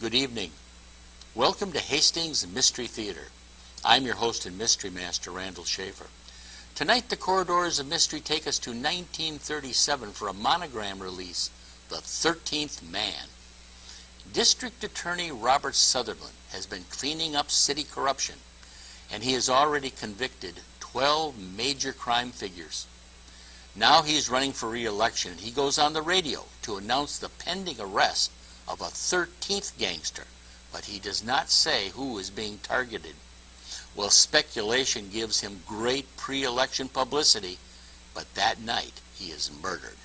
Good evening. Welcome to Hastings Mystery Theater. I'm your host and mystery master, Randall Schaefer. Tonight, the corridors of mystery take us to 1937 for a monogram release, The 13th Man. District Attorney Robert Sutherland has been cleaning up city corruption, and he has already convicted 12 major crime figures. Now he is running for re-election, and he goes on the radio to announce the pending arrest of a 13th gangster, but he does not say who is being targeted. Well, speculation gives him great pre-election publicity, but that night he is murdered.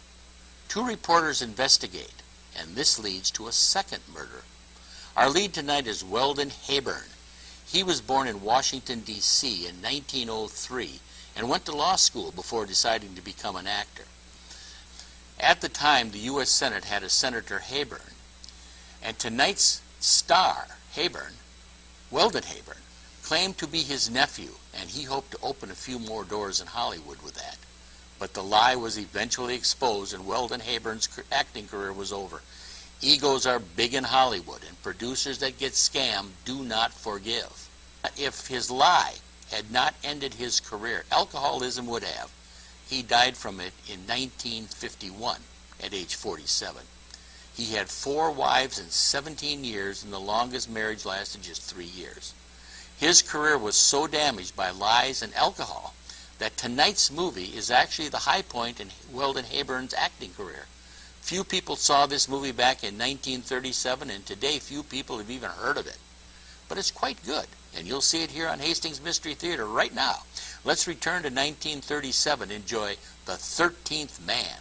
Two reporters investigate, and this leads to a second murder. Our lead tonight is Weldon Hayburn. He was born in Washington, D.C. in 1903 and went to law school before deciding to become an actor. At the time, the U.S. Senate had a Senator Hayburn, and tonight's star, Hayburn, Weldon Hayburn, claimed to be his nephew, and he hoped to open a few more doors in Hollywood with that. But the lie was eventually exposed, and Weldon Hayburn's acting career was over. Egos are big in Hollywood, and producers that get scammed do not forgive. If his lie had not ended his career, alcoholism would have. He died from it in 1951 at age 47. He had 4 wives in 17 years, and the longest marriage lasted just 3 years. His career was so damaged by lies and alcohol that tonight's movie is actually the high point in Weldon Hayburn's acting career. Few people saw this movie back in 1937, and today few people have even heard of it. But it's quite good, and you'll see it here on Hastings Mystery Theater right now. Let's return to 1937. Enjoy The 13th Man.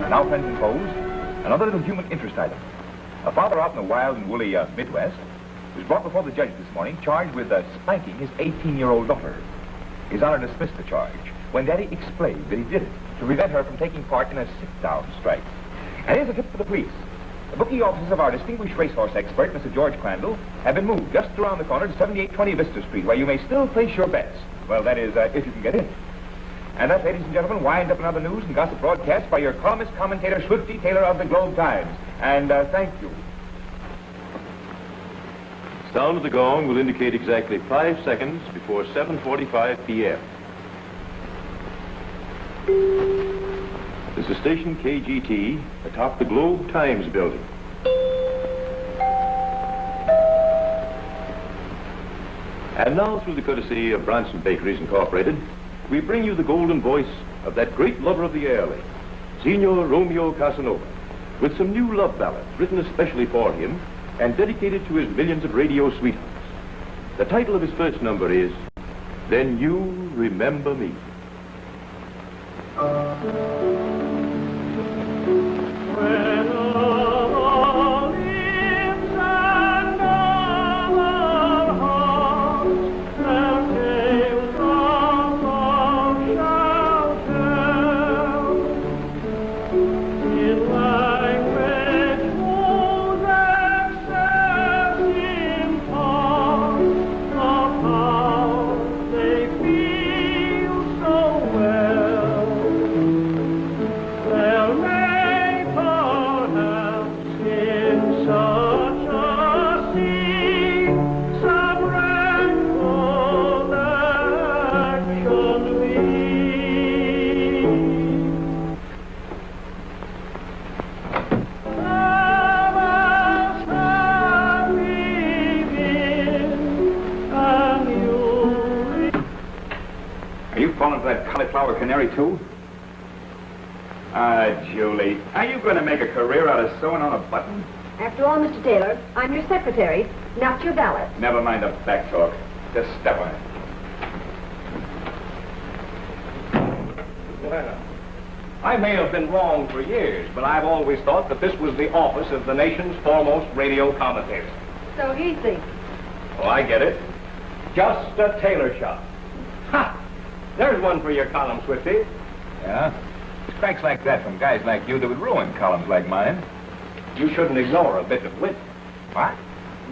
Now, friends and foes, another little human interest item. A father out in the wild and woolly Midwest was brought before the judge this morning, charged with spanking his 18-year-old daughter. His Honor dismissed the charge when Daddy explained that he did it to prevent her from taking part in a sit-down strike. And here's a tip for the police. The bookie offices of our distinguished racehorse expert, Mr. George Crandall, have been moved just around the corner to 7820 Vista Street, where you may still place your bets. Well, that is, if you can get in. And that, ladies and gentlemen, wind up another news and gossip broadcast by your columnist commentator, Swifty Taylor of the Globe Times. And thank you. Sound of the gong will indicate exactly 5 seconds before 7:45 p.m. This is station KGT atop the Globe Times building. And now, through the courtesy of Bronson Bakeries Incorporated, we bring you the golden voice of that great lover of the airly, Signor Romeo Casanova, with some new love ballads written especially for him and dedicated to his millions of radio sweethearts. The title of his first number is, Then You Remember Me. When all lives and our hearts, their tales of love shall tell, in language whose excess imparts the power they feel so well. Their neighbor you falling for that cauliflower canary, too? Ah, Julie, are you going to make a career out of sewing on a button? After all, Mr. Taylor, I'm your secretary, not your valet. Never mind the back talk. Just step on it. Well, I may have been wrong for years, but I've always thought that this was the office of the nation's foremost radio commentator. So he thinks. Oh, I get it. Just a tailor shop. Ha! There's one for your column, Swifty. Yeah? It's cracks like that from guys like you that would ruin columns like mine. You shouldn't ignore a bit of wit. What?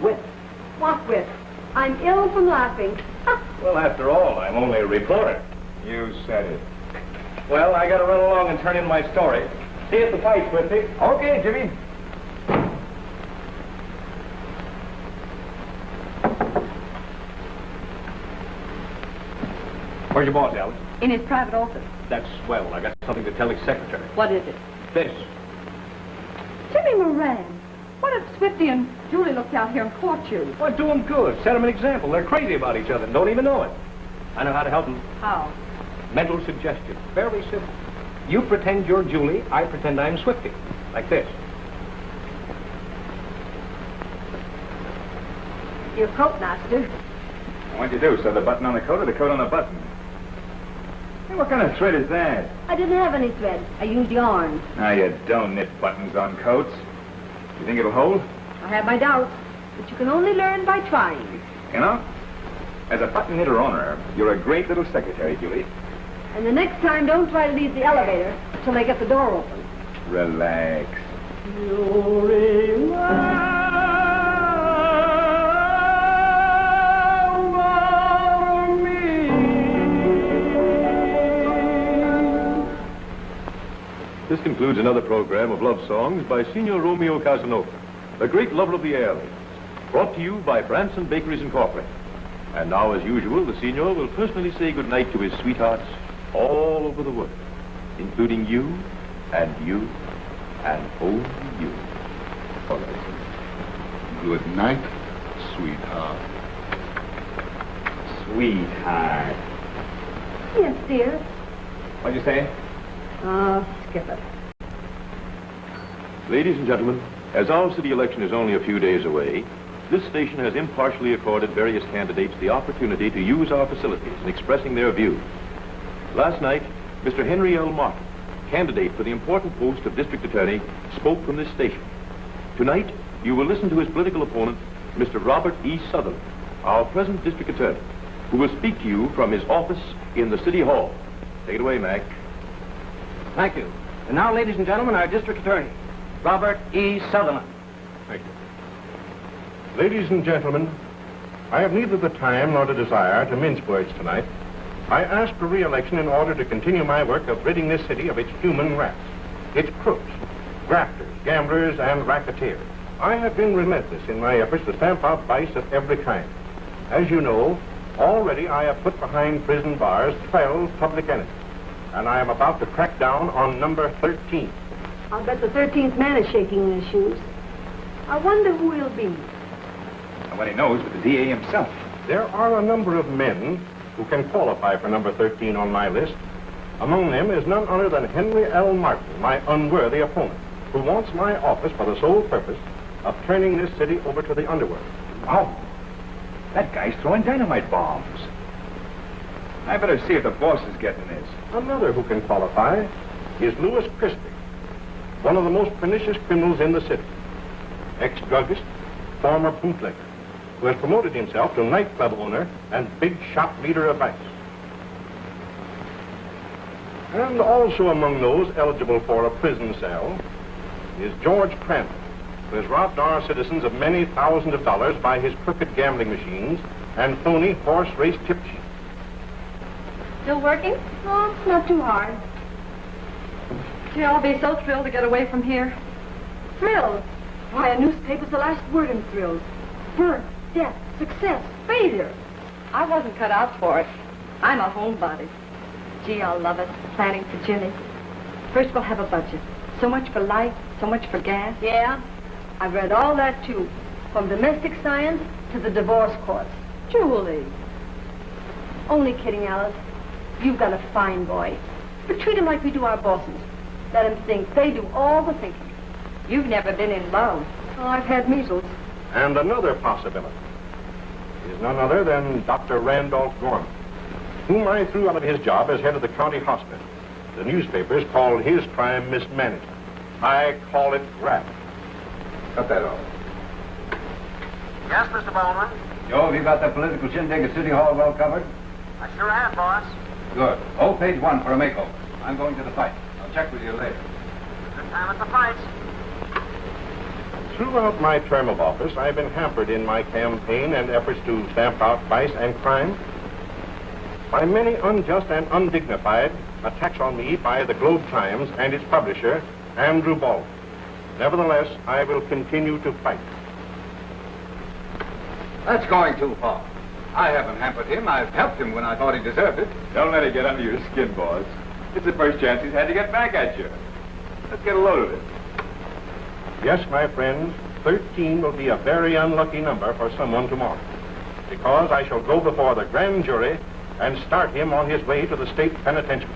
Wit. What with? I'm ill from laughing. Well, after all, I'm only a reporter. You said it. Well, I gotta run along and turn in my story. See you at the fight, Swifty. Okay, Jimmy. Where's your boss, Alice? In his private office. That's swell. I got something to tell his secretary. What is it? This. Jimmy Moran. What if Swifty and Julie looked out here and caught you? Well, do them good. Set them an example. They're crazy about each other and don't even know it. I know how to help them. How? Mental suggestion. Very simple. You pretend you're Julie, I pretend I'm Swifty. Like this. Your coat master. What'd you do? Sew the button on the coat or the coat on the button? Hey, what kind of thread is that? I didn't have any thread. I used yarn. Now, you don't knit buttons on coats. You think it'll hold? I have my doubts, but you can only learn by trying. You know, as a button knitter owner, you're a great little secretary, Julie. And the next time, don't try to leave the elevator until they get the door open. Relax. This concludes another program of love songs by Signor Romeo Casanova, the great lover of the airways, brought to you by Branson Bakeries Incorporated. And now, as usual, the Signor will personally say goodnight to his sweethearts all over the world, including you, and only you. All right. Good night, sweetheart. Sweetheart. Yes, dear. What'd you say? Oh, skip it. Ladies and gentlemen, as our city election is only a few days away, this station has impartially accorded various candidates the opportunity to use our facilities in expressing their views. Last night, Mr. Henry L. Martin, candidate for the important post of District Attorney, spoke from this station. Tonight, you will listen to his political opponent, Mr. Robert E. Sutherland, our present District Attorney, who will speak to you from his office in the City Hall. Take it away, Mac. Thank you. And now, ladies and gentlemen, our district attorney, Robert E. Sutherland. Thank you. Ladies and gentlemen, I have neither the time nor the desire to mince words tonight. I ask for re-election in order to continue my work of ridding this city of its human rats, its crooks, grafters, gamblers, and racketeers. I have been relentless in my efforts to stamp out vice of every kind. As you know, already I have put behind prison bars 12 public enemies, and I am about to crack down on number 13. I'll bet the 13th man is shaking in his shoes. I wonder who he'll be. Nobody knows but the DA himself. There are a number of men who can qualify for number 13 on my list. Among them is none other than Henry L. Martin, my unworthy opponent, who wants my office for the sole purpose of turning this city over to the underworld. Wow. That guy's throwing dynamite bombs. I better see if the boss is getting this. Another who can qualify is Louis Christie, one of the most pernicious criminals in the city. Ex-druggist, former bootlegger, who has promoted himself to nightclub owner and big shop leader of vice. And also among those eligible for a prison cell is George Crandall, who has robbed our citizens of many thousands of dollars by his crooked gambling machines and phony horse race tip sheets. Still working? Oh, not too hard. Gee, I'll be so thrilled to get away from here. Thrilled? Why, a newspaper's the last word in thrills. Birth, death, success, failure. I wasn't cut out for it. I'm a homebody. Gee, I'll love it, planning for Jimmy. First we'll have a budget. So much for light, so much for gas. Yeah, I've read all that, too. From domestic science to the divorce courts. Julie. Only kidding, Alice. You've got a fine boy. But treat him like we do our bosses. Let him think. They do all the thinking. You've never been in love. Oh, I've had measles. And another possibility is none other than Dr. Randolph Gorman, whom I threw out of his job as head of the county hospital. The newspapers call his crime mismanagement. I call it graft. Cut that off. Yes, Mr. Baldwin? Joe, have you got that political shindig at City Hall well covered? I sure have, boss. Good. Hold page 1 for a makeover. I'm going to the fight. I'll check with you later. Good time at the fights. Throughout my term of office, I've been hampered in my campaign and efforts to stamp out vice and crime by many unjust and undignified attacks on me by the Globe Times and its publisher, Andrew Baldwin. Nevertheless, I will continue to fight. That's going too far. I haven't hampered him. I've helped him when I thought he deserved it. Don't let it get under your skin, boss. It's the first chance he's had to get back at you. Let's get a load of it. Yes, my friends, 13 will be a very unlucky number for someone tomorrow, because I shall go before the grand jury and start him on his way to the state penitentiary.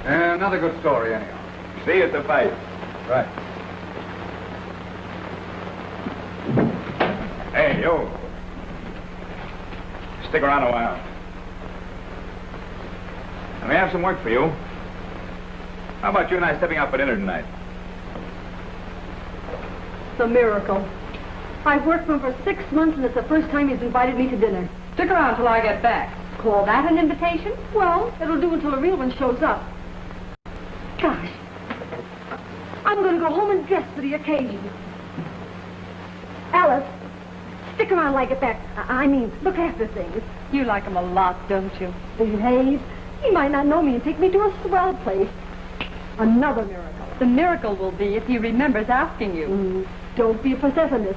Another good story, anyhow. See you at the fight. Right. Hey, yo. Stick around a while. I may have some work for you. How about you and I stepping out for dinner tonight? It's a miracle. I've worked for him for 6 months, and it's the first time he's invited me to dinner. Stick around till I get back. Call that an invitation? Well, it'll do until a real one shows up. Gosh. I'm going to go home and dress for the occasion. Alice, stick around till I get back. I mean, look after things. You like him a lot, don't you? Behave. He might not know me and take me to a swell place. Another miracle. The miracle will be if he remembers asking you. Don't be a possessivist.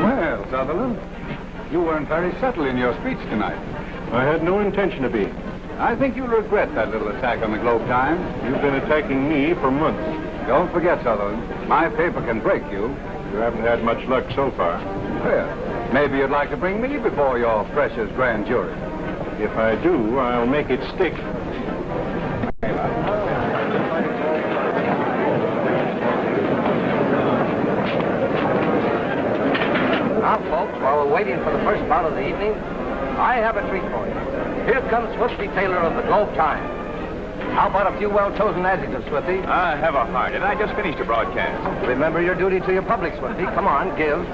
Well, Sutherland, you weren't very subtle in your speech tonight. I had no intention to be. I think you'll regret that little attack on the Globe Times. You've been attacking me for months. Don't forget, Sutherland, my paper can break you. You haven't had much luck so far. Well, maybe you'd like to bring me before your precious grand jury. If I do, I'll make it stick. Now, folks, while we're waiting for the first bout of the evening, I have a treat for you. Here comes Swifty Taylor of the Globe Times. How about a few well-chosen adjectives, Swifty? I have a heart, and I just finished a broadcast. Remember your duty to your public, Swifty. Come on, give.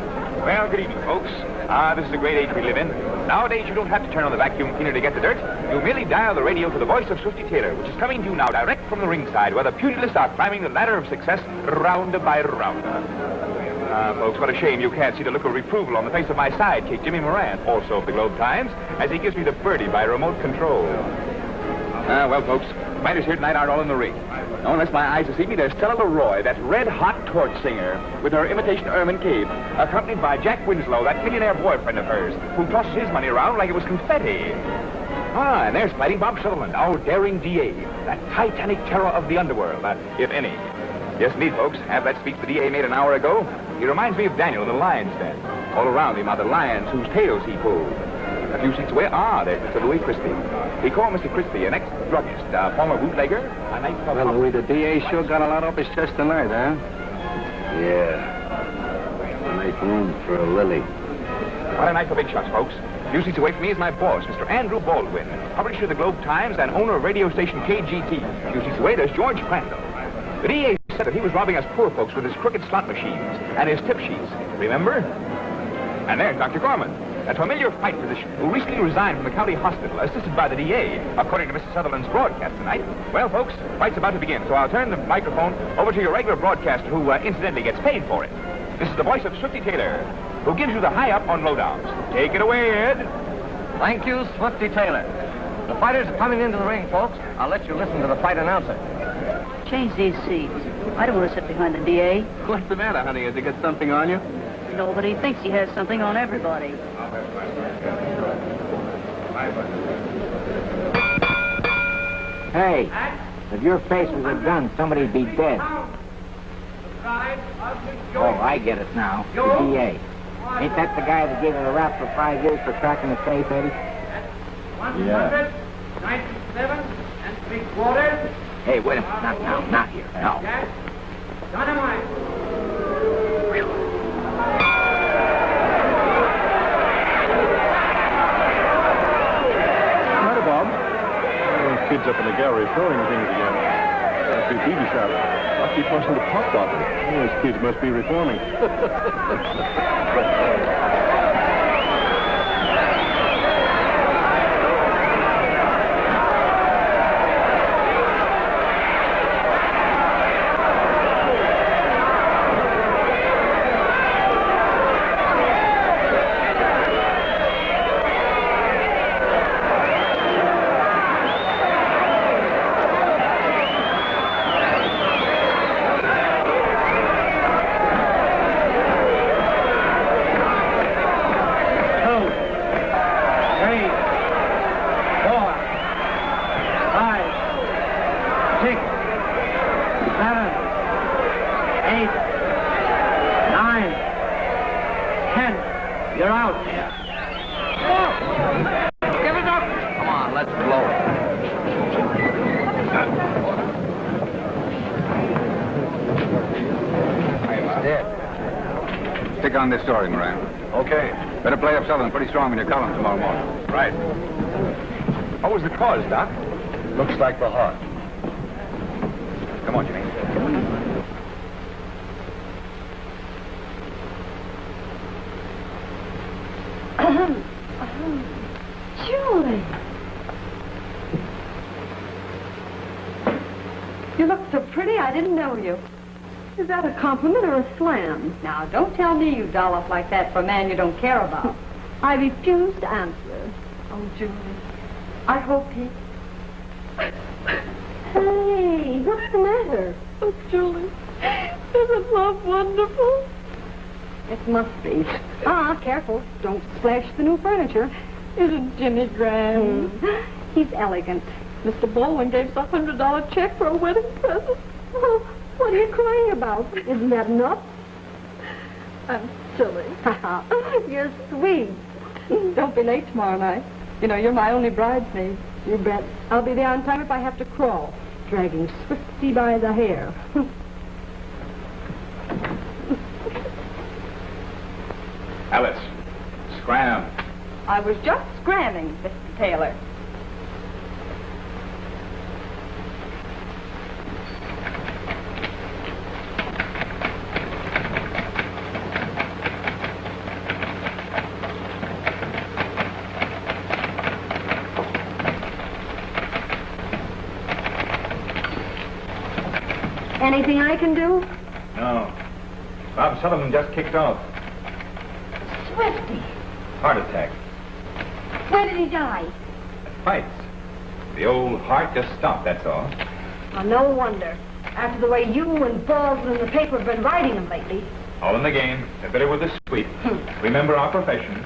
Well, good evening, folks. This is the great age we live in. Nowadays, you don't have to turn on the vacuum cleaner to get the dirt. You merely dial the radio to the voice of Swifty Taylor, which is coming to you now direct from the ringside, where the pugilists are climbing the ladder of success round by round. Folks, what a shame you can't see the look of reproval on the face of my sidekick, Jimmy Moran, also of the Globe Times, as he gives me the birdie by remote control. Well, folks, fighters here tonight aren't all in the ring. No, unless my eyes deceive me, there's Stella Leroy, that red-hot torch singer, with her imitation Ermine Cape, accompanied by Jack Winslow, that millionaire boyfriend of hers, who tosses his money around like it was confetti. And there's Fighting Bob Sutherland, our daring DA, that titanic terror of the underworld, if any. Yes, indeed, folks. Have that speech the DA made an hour ago. He reminds me of Daniel in the lion's den. All around him are the lions whose tails he pulled. A few seats away, there's Mr. Louis Crispy. He called Mr. Crispy an ex-druggist, a former bootlegger, a nightclub... Well, Louis, the DA sure got a lot off his chest tonight, huh? Yeah. Make room for a lily. What a night for big shots, folks. A few seats away from me is my boss, Mr. Andrew Baldwin, publisher of the Globe Times and owner of radio station KGT. A few seats away, there's George Crandall. The DA said that he was robbing us poor folks with his crooked slot machines and his tip sheets. Remember? And there's Dr. Gorman, a familiar fight physician who recently resigned from the county hospital, assisted by the DA, according to Mr. Sutherland's broadcast tonight. Well, folks, the fight's about to begin, so I'll turn the microphone over to your regular broadcaster who, incidentally, gets paid for it. This is the voice of Swifty Taylor, who gives you the high-up on lowdowns. Take it away, Ed. Thank you, Swifty Taylor. The fighters are coming into the ring, folks. I'll let you listen to the fight announcer. Change these seats. I don't want to sit behind the DA. What's the matter, honey? Has he got something on you? Nobody thinks he has something on everybody. Hey, if your face was a gun, somebody'd be dead. Oh, I get it now. The DA. Ain't that the guy that gave him a rap for 5 years for cracking the safe, Eddie? Yeah. 97 and 3/4. Hey, wait a minute. Not now. Not here. No. Dynamite. Hi, Bob. Those kids up in the gallery throwing things again. Must be baby shot. Must be pushing the pop bottle. Those kids must be reforming. You're out. Give it up. Come on, let's blow it. He's dead. Stick on this story, Moran. Okay. Better play up Southern pretty strong in your column tomorrow morning. Right. What was the cause, Doc? Looks like the heart. Come on, Jimmy. Julie. You look so pretty, I didn't know you. Is that a compliment or a slam? Now, don't tell me you doll up like that for a man you don't care about. I refuse to answer. Oh, Julie, I hope he... Hey, what's the matter? Oh, Julie, isn't love wonderful? It must be. Careful. Don't splash the new furniture. Isn't Jimmy grand? He's elegant. Mr. Baldwin gave us $100 check for a wedding present. Oh, what are you crying about? Isn't that enough? I'm silly. You're sweet. Don't be late tomorrow night. You know, you're my only bridesmaid. You bet. I'll be there on time if I have to crawl, dragging Swifty by the hair. Alice, scram. I was just scramming, Mr. Taylor. Anything I can do? No. Bob Sullivan just kicked off. Swifty. Heart attack. Where did he die? Fights. The old heart just stopped, that's all. Well, no wonder. After the way you and Baldwin and the paper have been writing him lately. All in the game. They're better with the sweet. Remember our profession.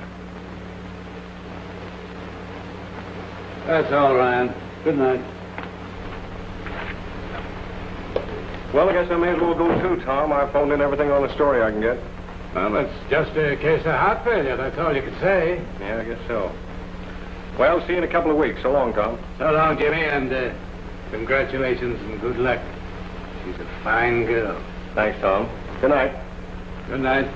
That's all, Ryan. Good night. Well, I guess I may as well go too, Tom. I phoned in everything on the story I can get. Well, it's just a case of heart failure. That's all you can say. Yeah, I guess so. Well, see you in a couple of weeks. So long, Tom. So long, Jimmy, and congratulations and good luck. She's a fine girl. Thanks, Tom. Good night. Good night.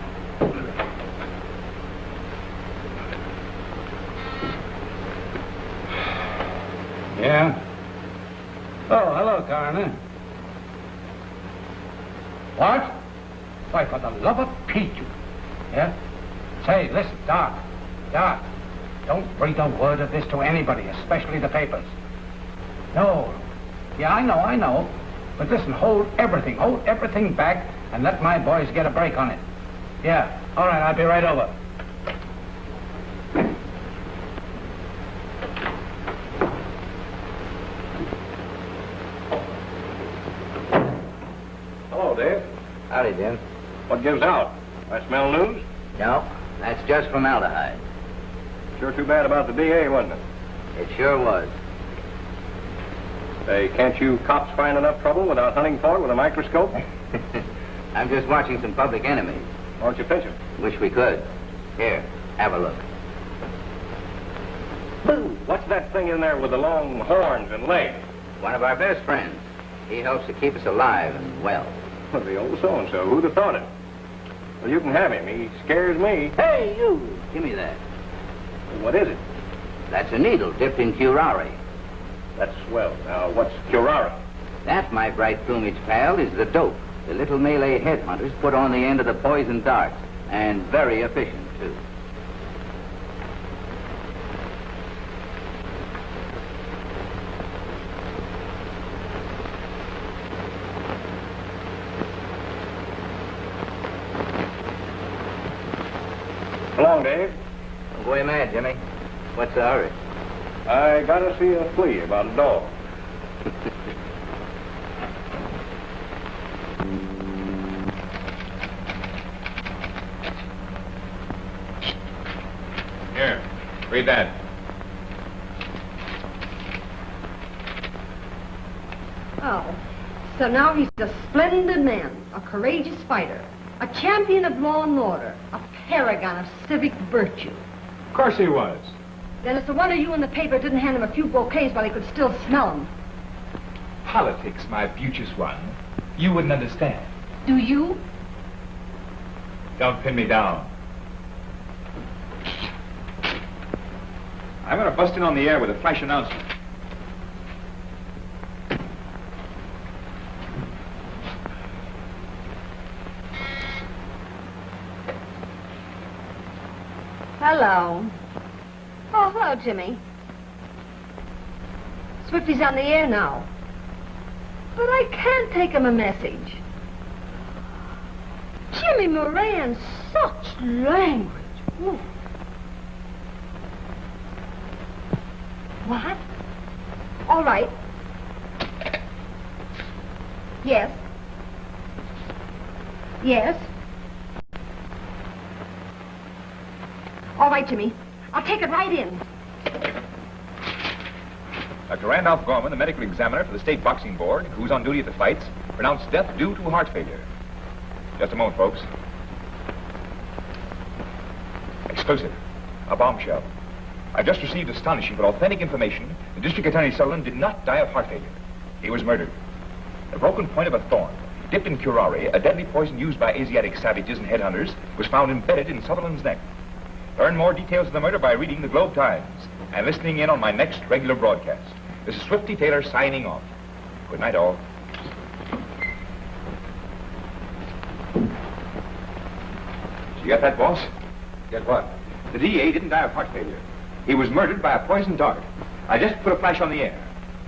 Yeah? Oh, hello, Coroner. What? Why, for the love of Pete, you... Yeah? Say, listen, Doc. Doc, don't breathe a word of this to anybody, especially the papers. No. Yeah, I know. But listen, hold everything back and let my boys get a break on it. Yeah, all right, I'll be right over. Hello, Dave. Howdy, Dan. What gives out? I smell news? No, that's just formaldehyde. Sure too bad about the DA, wasn't it? It sure was. Say, can't you cops find enough trouble without hunting for it with a microscope? I'm just watching some public enemies. Why don't you pinch 'em? Wish we could. Here, have a look. Boo! What's that thing in there with the long horns and legs? One of our best friends. He helps to keep us alive and well. Well, the old so-and-so. Who'd have thought it? Well, you can have him. He scares me. Hey, you! Give me that. What is it? That's a needle dipped in curare. That's swell. Now, what's curare? That, my bright plumage pal, is the dope the little Malay headhunters put on the end of the poison darts. And very efficient, too. So long, Dave. Don't go mad, Jimmy. What's the hurry? I gotta see a flea about a dog. Here, read that. Oh, so now he's a splendid man, a courageous fighter, a champion of law and order, a paragon of civic virtue. Of course he was. Then it's a wonder you in the paper didn't hand him a few bouquets while he could still smell them. Politics, my beauteous one. You wouldn't understand. Do you? Don't pin me down. I'm going to bust in on the air with a flash announcement. Hello. Oh, hello, Jimmy. Swifty's on the air now. But I can't take him a message. Jimmy Moran, such language. Ooh. What? All right. Yes. Yes. All right, Jimmy. I'll take it right in. Dr. Randolph Gorman, the medical examiner for the State Boxing Board, who's on duty at the fights, pronounced death due to heart failure. Just a moment, folks. Exclusive. A bombshell. I've just received astonishing but authentic information. The District Attorney Sutherland did not die of heart failure. He was murdered. The broken point of a thorn, dipped in curare, a deadly poison used by Asiatic savages and headhunters, was found embedded in Sutherland's neck. Learn more details of the murder by reading the Globe Times and listening in on my next regular broadcast. This is Swifty Taylor signing off. Good night, all. Did you get that, boss? Get what? The DA didn't die of heart failure. He was murdered by a poisoned dart. I just put a flash on the air.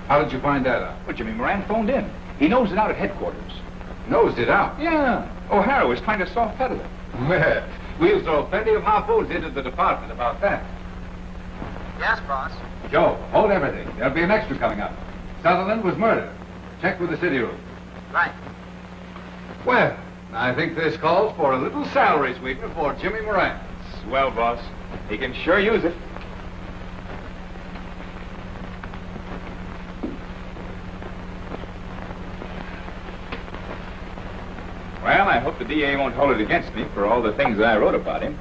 How did you find that out? Well, Jimmy Moran phoned in. He nosed it out at headquarters. Nosed it out? Yeah. O'Hara was trying to soft pedal it. Well, we'll throw plenty of harpoons into the department about that. Yes, boss. Joe, hold everything. There'll be an extra coming up. Sutherland was murdered. Check with the city room. Right. Well, I think this calls for a little salary sweetener for Jimmy Moran. Swell, boss. He can sure use it. Well, I hope the DA won't hold it against me for all the things that I wrote about him.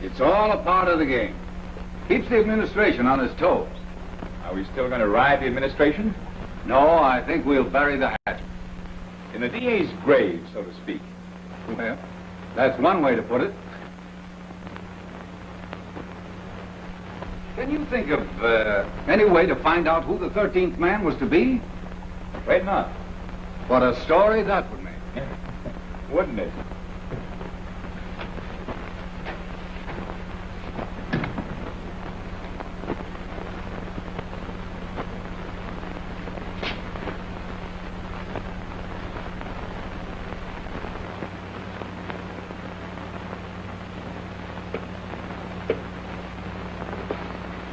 It's all a part of the game. Keeps the administration on his toes. Are we still going to ride the administration? No, I think we'll bury the hatchet. In the DA's grave, so to speak. Well, that's one way to put it. Can you think of any way to find out who the 13th man was to be? Afraid not. What a story that would make. Wouldn't it?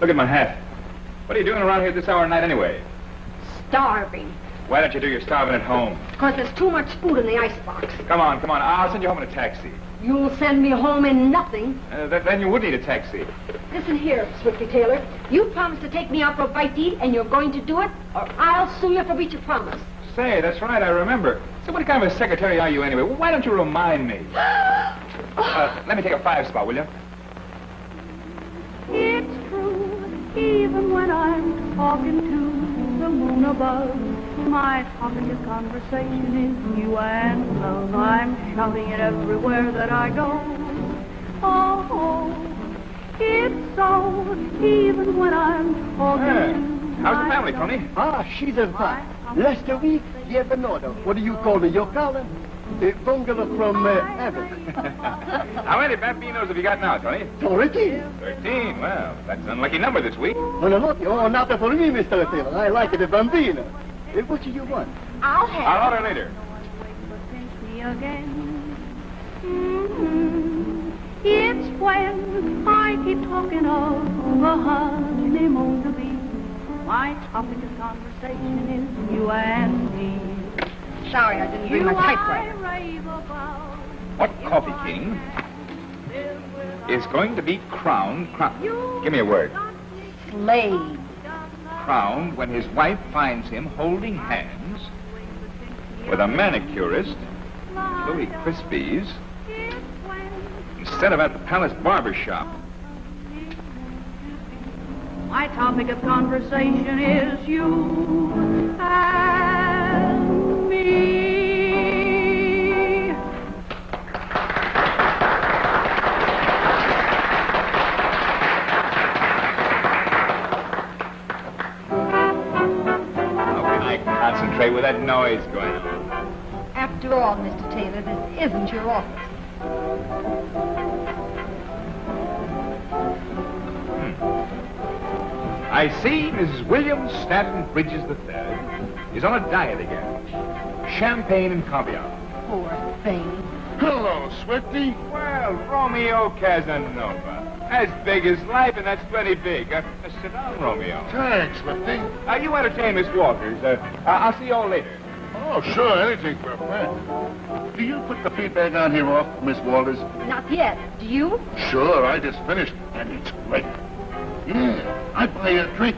Look at my hat. What are you doing around here this hour of night anyway? Starving. Why don't you do your starving at home? Because there's too much food in the icebox. Come on, come on. I'll send you home in a taxi. You'll send me home in nothing. Then you would need a taxi. Listen here, Swifty Taylor. You promised to take me out for a bite to eat, and you're going to do it, or I'll sue you for breach of promise. Say, that's right, I remember. So what kind of a secretary are you anyway? Well, why don't you remind me? Let me take a 5 spot, will you? It's true, even when I'm talking to the moon above, my talkative conversation is you and love. I'm shouting it everywhere that I go. Oh, it's so, even when I'm talking to How's the family, Tony? She's a fine. Last week, you have an order. What do you call it? Your collar? Bungalow from Everett. How many bambinos have you got now, Tony? 13. 13? Well, that's an unlucky number this week. Oh, no, not for me, Mr. Taylor. I like it, a bambino. What do you want? I'll order later. me again. It's when I keep talking of a honeymoon to be. My topic of conversation is you and me. Sorry, I didn't bring my typewriter. What coffee king is going to be crowned? Give me a word. Slave. Crowned when his wife finds him holding hands with a manicurist, Louis Crispy's, instead of at the Palace Barber Shop. My topic of conversation is you and me. How can I concentrate with that noise going on? After all, Mr. Taylor, this isn't your office. I see Mrs. William Stanton Bridges III is on a diet again. Champagne and caviar. Poor thing. Hello, Swifty. Well, Romeo Casanova. As big as life, and that's plenty big. Sit down, Romeo. Thanks, Swifty. You entertain Miss Walters. I'll see you all later. Oh, sure, anything for a friend. Do you put the feedback on here off, Miss Walters? Not yet. Do you? Sure, I just finished, and it's great. Yeah, I buy you a drink,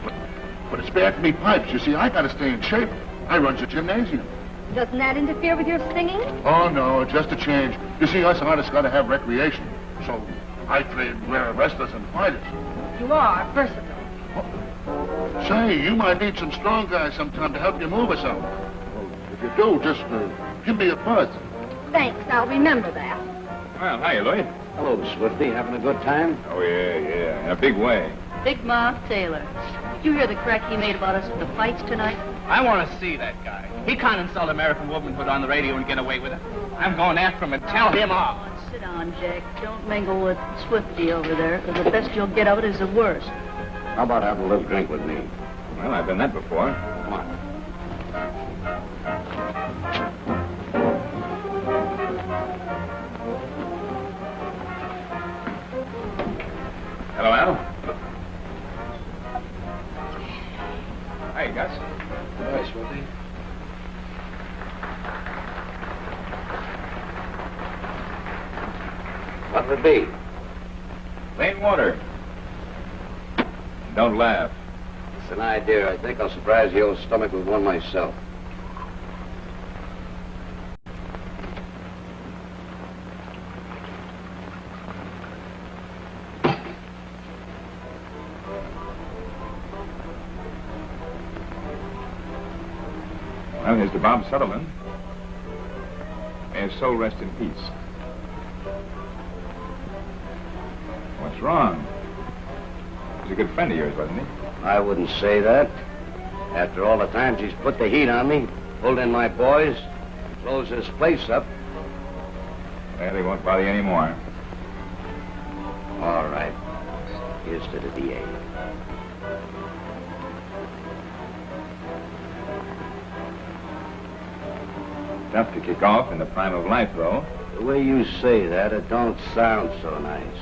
but it's bad for me pipes. You see, I gotta stay in shape. I runs a gymnasium. Doesn't that interfere with your singing? Oh, no, just a change. You see, us artists gotta have recreation. So I train rare wrestlers and fighters. You are versatile. Say, you might need some strong guys sometime to help you move or something. Well, if you do, just give me a buzz. Thanks, I'll remember that. Well, hiya, Lloyd. Hello, Swifty. Having a good time? Oh, yeah, in a big way. Big Mouth Taylor. Did you hear the crack he made about us at the fights tonight? I want to see that guy. He can't insult American womanhood on the radio and get away with it. I'm going after him and tell him off. Oh, sit down, Jack. Don't mingle with Swifty over there, because the best you'll get of it is the worst. How about having a little drink with me? Well, I've done that before. Come on. Hello, Al. Hi, Gus. Hi, Swifty. What'll it be? Plain water. Don't laugh. It's an idea. I think I'll surprise the old stomach with one myself. Well, here's to Bob Sutherland. May his soul rest in peace. What's wrong? He's a good friend of yours, wasn't he? I wouldn't say that. After all the times he's put the heat on me, pulled in my boys, closed this place up. Well, he won't bother you anymore. All right. Here's to the DA. Tough to kick off in the prime of life, though. The way you say that, it don't sound so nice.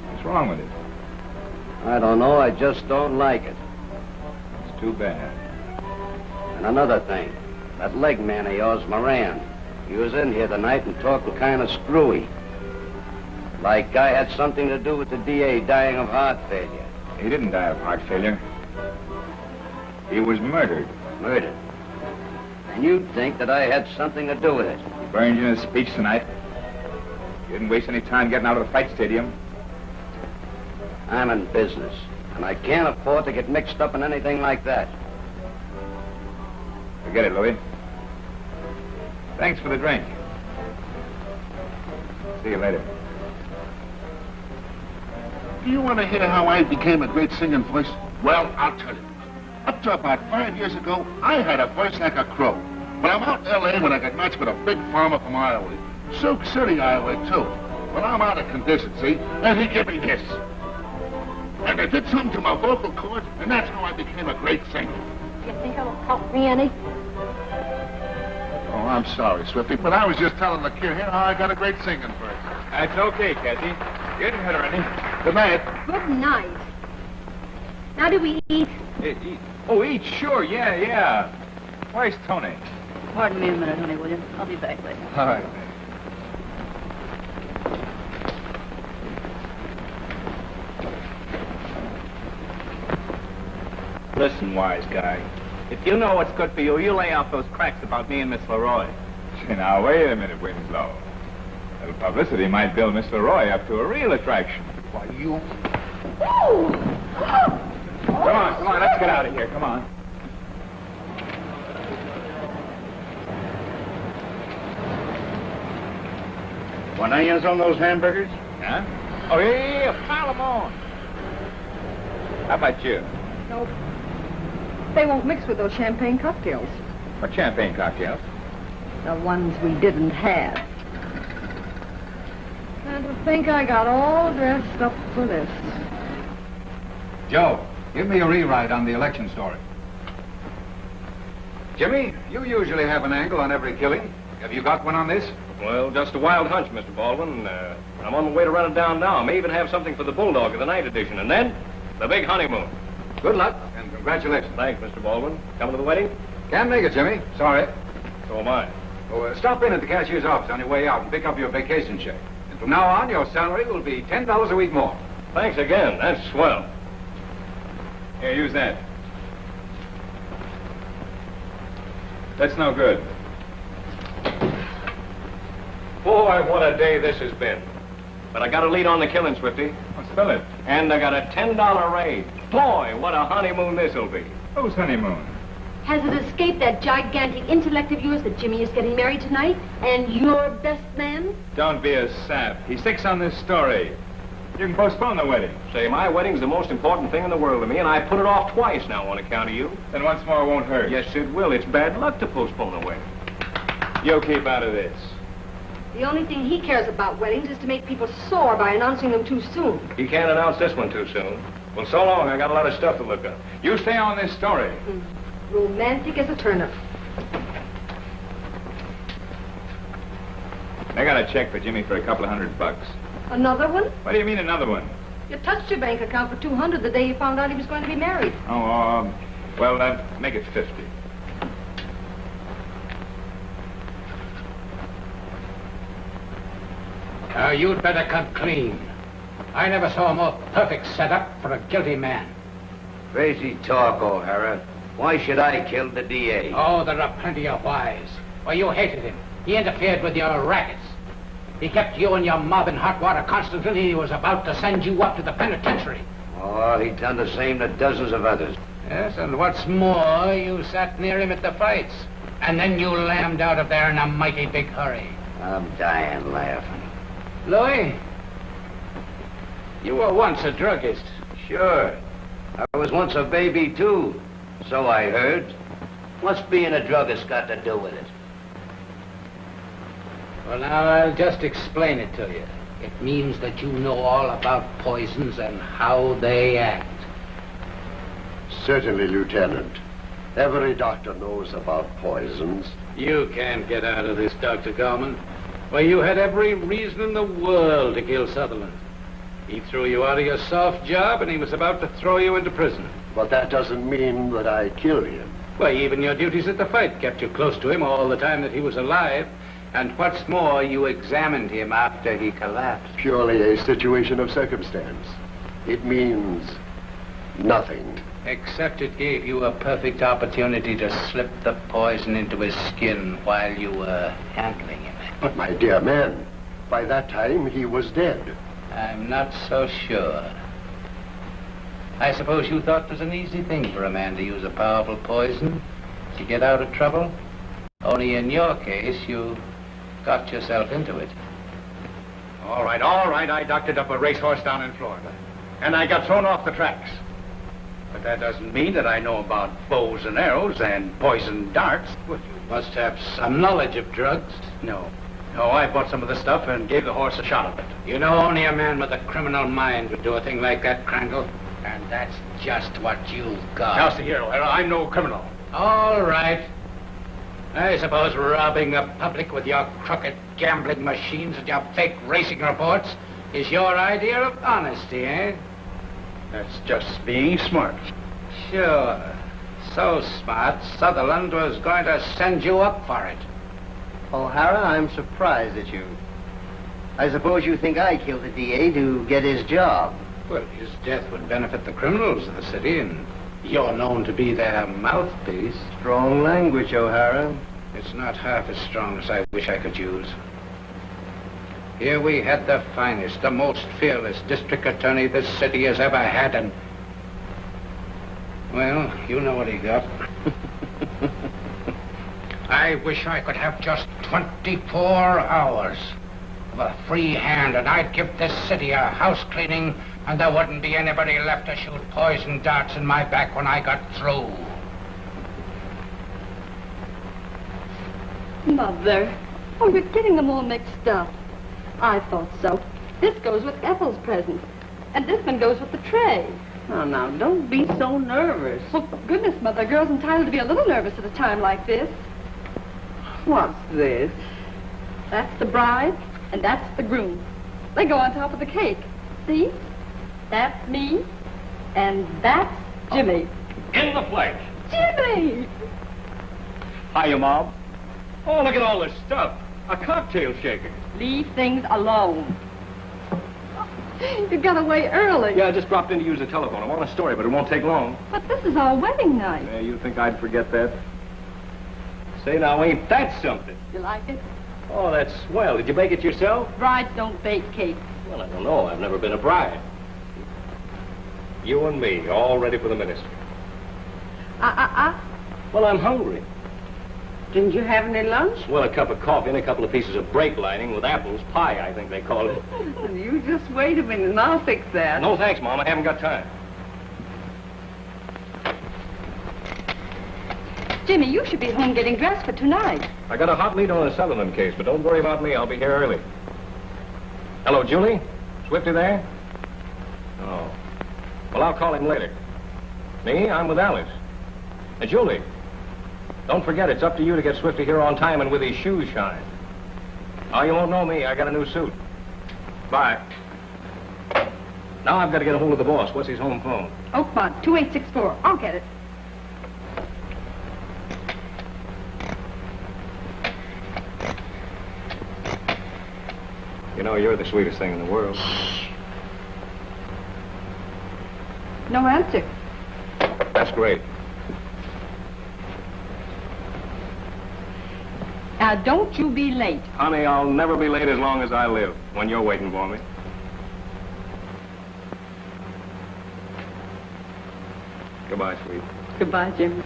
What's wrong with it? I don't know. I just don't like it. It's too bad. And another thing. That leg man of yours, Moran. He was in here tonight and talking kind of screwy. Like I had something to do with the DA dying of heart failure. He didn't die of heart failure. He was murdered. Murdered? And you'd think that I had something to do with it. He burned you in his speech tonight. You didn't waste any time getting out of the fight stadium. I'm in business, and I can't afford to get mixed up in anything like that. Forget it, Louis. Thanks for the drink. See you later. Do you want to hear how I became a great singing voice? Well, I'll tell you. Up to about 5 years ago, I had a voice like a crow. But I'm out in L.A. when I got matched with a big farmer from Iowa. Sioux City, Iowa, too. Well, I'm out of condition, see? And he gave me this. And I did something to my vocal cords, and that's how I became a great singer. You think it'll help me any? Oh, I'm sorry, Swifty, but I was just telling the kid here how I got a great singing voice. That's okay, Cassie. You didn't hurt her any. Good night. Good night. Now do we eat? Eat. Oh, eat, sure, yeah. Where's Tony? Pardon me a minute, honey, will you? I'll be back later. All right. Listen, wise guy. If you know what's good for you, you lay off those cracks about me and Miss Leroy. Say, now, wait a minute, Winslow. A little publicity might build Miss Leroy up to a real attraction. Why, you... Come on, let's get out of here, come on. Want onions on those hamburgers? Huh? Oh, yeah, pile them on. How about you? Nope. They won't mix with those champagne cocktails. What champagne cocktails? The ones we didn't have. And to think I got all dressed up for this. Joe, give me a rewrite on the election story. Jimmy, you usually have an angle on every killing. Have you got one on this? Well, just a wild hunch, Mr. Baldwin. I'm on my way to run it down now. I may even have something for the Bulldog of the night edition. And then, the big honeymoon. Good luck, and congratulations. Thanks, Mr. Baldwin. Coming to the wedding? Can't make it, Jimmy. Sorry. So am I. Oh, stop in at the cashier's office on your way out and pick up your vacation check. And from now on, your salary will be $10 a week more. Thanks again. That's swell. Here, use that. That's no good. Boy, what a day this has been. But I got a lead on the killing, Swifty. Oh, spill it. And I got a $10 raise. Boy, what a honeymoon this'll be. Whose honeymoon? Has it escaped that gigantic intellect of yours that Jimmy is getting married tonight? And your best man? Don't be a sap. He sticks on this story. You can postpone the wedding. Say, my wedding's the most important thing in the world to me, and I put it off twice now on account of you. Then once more won't hurt. Yes, it will. It's bad luck to postpone the wedding. You'll keep out of this. The only thing he cares about weddings is to make people sore by announcing them too soon. He can't announce this one too soon. Well, so long. I got a lot of stuff to look up. You stay on this story. Romantic as a turnip. I got a check for Jimmy for a couple of $100. Another one? What do you mean another one? You touched your bank account for $200 the day you found out he was going to be married. Oh, well, make it 50. You'd better cut clean. I never saw a more perfect setup for a guilty man. Crazy talk, O'Hara. Why should I kill the DA? Oh, there are plenty of whys. Well, you hated him. He interfered with your rackets. He kept you and your mob in hot water constantly. He was about to send you up to the penitentiary. Oh, he'd done the same to dozens of others. Yes, and what's more, you sat near him at the fights. And then you lammed out of there in a mighty big hurry. I'm dying laughing. Louis, you were once a druggist. Sure. I was once a baby, too. So I heard. What's being a druggist got to do with it? Well, now, I'll just explain it to you. It means that you know all about poisons and how they act. Certainly, Lieutenant. Every doctor knows about poisons. You can't get out of this, Dr. Gorman. Well, you had every reason in the world to kill Sutherland. He threw you out of your soft job, and he was about to throw you into prison. But that doesn't mean that I killed him. Well, even your duties at the fight kept you close to him all the time that he was alive. And what's more, you examined him after he collapsed. Purely a situation of circumstance. It means nothing. Except it gave you a perfect opportunity to slip the poison into his skin while you were handling him. But my dear man, by that time he was dead. I'm not so sure. I suppose you thought it was an easy thing for a man to use a powerful poison to get out of trouble? Only in your case, you got yourself into it. All right. I doctored up a racehorse down in Florida. And I got thrown off the tracks. But that doesn't mean that I know about bows and arrows and poison darts. Well, you must have some knowledge of drugs. No, I bought some of the stuff and gave the horse a shot of it. You know, only a man with a criminal mind would do a thing like that, Krangle. And that's just what you've got. Now, see here, O'Hara, I'm no criminal. All right. I suppose robbing the public with your crooked gambling machines and your fake racing reports is your idea of honesty, eh? That's just being smart. Sure. So smart, Sutherland was going to send you up for it. O'Hara, I'm surprised at you. I suppose you think I killed the DA to get his job. Well, his death would benefit the criminals of the city, and you're known to be their mouthpiece. Strong language, O'Hara. It's not half as strong as I wish I could use. Here we had the finest, the most fearless district attorney this city has ever had, and... well, you know what he got. I wish I could have just 24 hours of a free hand, and I'd give this city a house cleaning, and there wouldn't be anybody left to shoot poison darts in my back when I got through. Mother, oh, you're getting them all mixed up. I thought so. This goes with Ethel's present, and this one goes with the tray. Oh, now, don't be so nervous. Well, goodness, Mother, a girl's entitled to be a little nervous at a time like this. What's this? That's the bride, and that's the groom. They go on top of the cake. See? That's me, and that's Jimmy. In the flesh. Jimmy! Hiya, Mom. Oh, look at all this stuff. A cocktail shaker. Leave things alone. You got away early. Yeah, I just dropped in to use the telephone. I'm on a story, but it won't take long. But this is our wedding night. Yeah, you think I'd forget that? Say now, ain't that something? You like it? Oh, that's swell. Did you bake it yourself? Brides don't bake cakes. Well, I don't know. I've never been a bride. You and me, all ready for the ministry. Well, I'm hungry. Didn't you have any lunch? Well, a cup of coffee and a couple of pieces of brake lining with apples. Pie, I think they call it. You just wait a minute and I'll fix that. No, thanks, Mom. I haven't got time. Jimmy, you should be home getting dressed for tonight. I got a hot lead on a Sutherland case, but don't worry about me. I'll be here early. Hello, Julie? Swifty there? Oh. Well, I'll call him later. Me? I'm with Alice. Julie, don't forget, it's up to you to get Swifty here on time and with his shoes shined. Oh, you won't know me. I got a new suit. Bye. Now I've got to get a hold of the boss. What's his home phone? Oakmont, 2864. I'll get it. You know, you're the sweetest thing in the world. No answer. That's great. Now, don't you be late. Honey, I'll never be late as long as I live when you're waiting for me. Goodbye, sweet. Goodbye, Jimmy.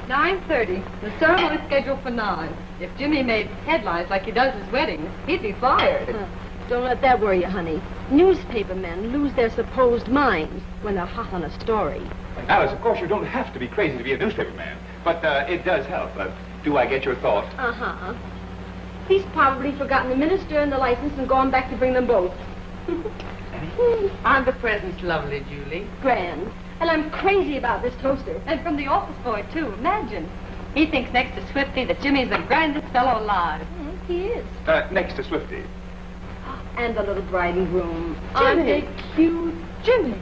9:30. The ceremony's scheduled for 9. If Jimmy made headlines like he does his weddings, he'd be fired. Don't let that worry you, honey. Newspaper men lose their supposed minds when they're hot on a story. Alice, of course you don't have to be crazy to be a newspaper man, but it does help. Do I get your thought? Uh-huh. He's probably forgotten the minister and the license and gone back to bring them both. Aren't the presents lovely, Julie? Grand. And I'm crazy about this toaster. And from the office boy, too. Imagine. He thinks next to Swifty that Jimmy's the grandest fellow alive. He is. Next to Swifty. And the little bride and groom. Aren't they cute? Jimmy,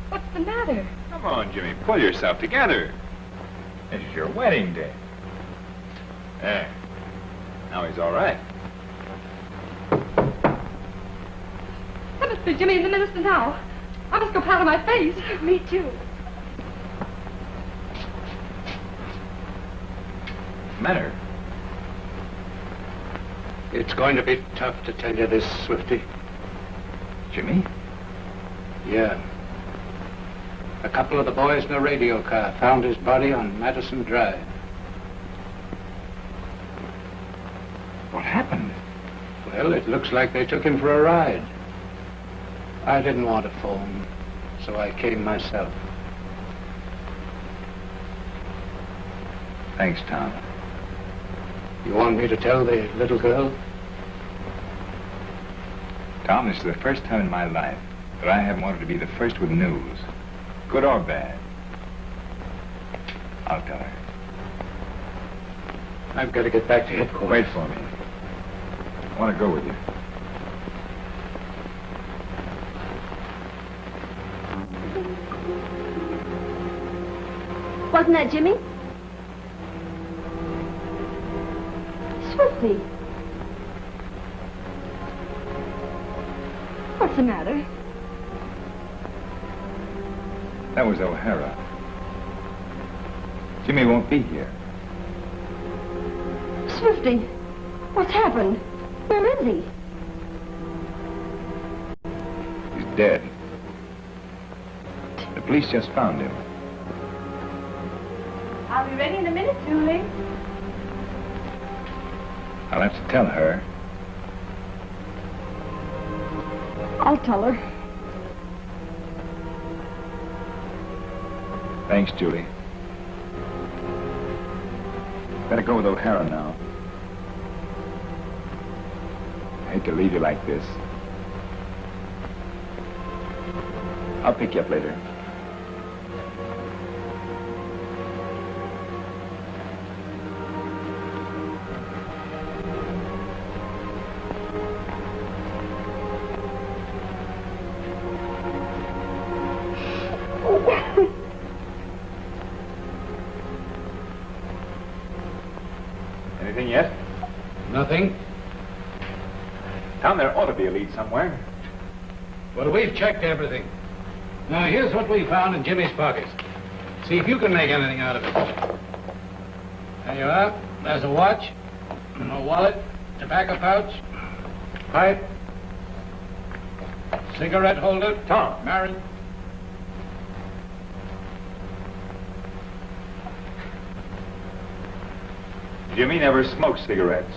what's the matter? Come on, Jimmy, pull yourself together. This is your wedding day. There. Now he's all right. That must be Jimmy and the minister now. I must go powder my face. Me too. Matter? It's going to be tough to tell you this, Swifty. Jimmy? Yeah. A couple of the boys in a radio car found his body on Madison Drive. What happened? Well, it looks like they took him for a ride. I didn't want to phone, so I came myself. Thanks, Tom. You want me to tell the little girl? Tom, this is the first time in my life that I haven't wanted to be the first with news, good or bad. I'll tell her. I've got to get back to headquarters. Wait for me. I want to go with you. Wasn't that Jimmy? Swifty. What's the matter? That was O'Hara. Jimmy won't be here. Swifty, what's happened? Where is he? He's dead. The police just found him. I'll be ready in a minute, Julie. I'll have to tell her. I'll tell her. Thanks, Julie. Better go with O'Hara now. I hate to leave you like this. I'll pick you up later. Anything yet? Nothing. Tom, there ought to be a lead somewhere. Well, we've checked everything. Now, here's what we found in Jimmy's pockets. See if you can make anything out of it. There you are. There's a watch, a wallet, tobacco pouch, pipe, cigarette holder. Tom. Married. Jimmy never smoked cigarettes.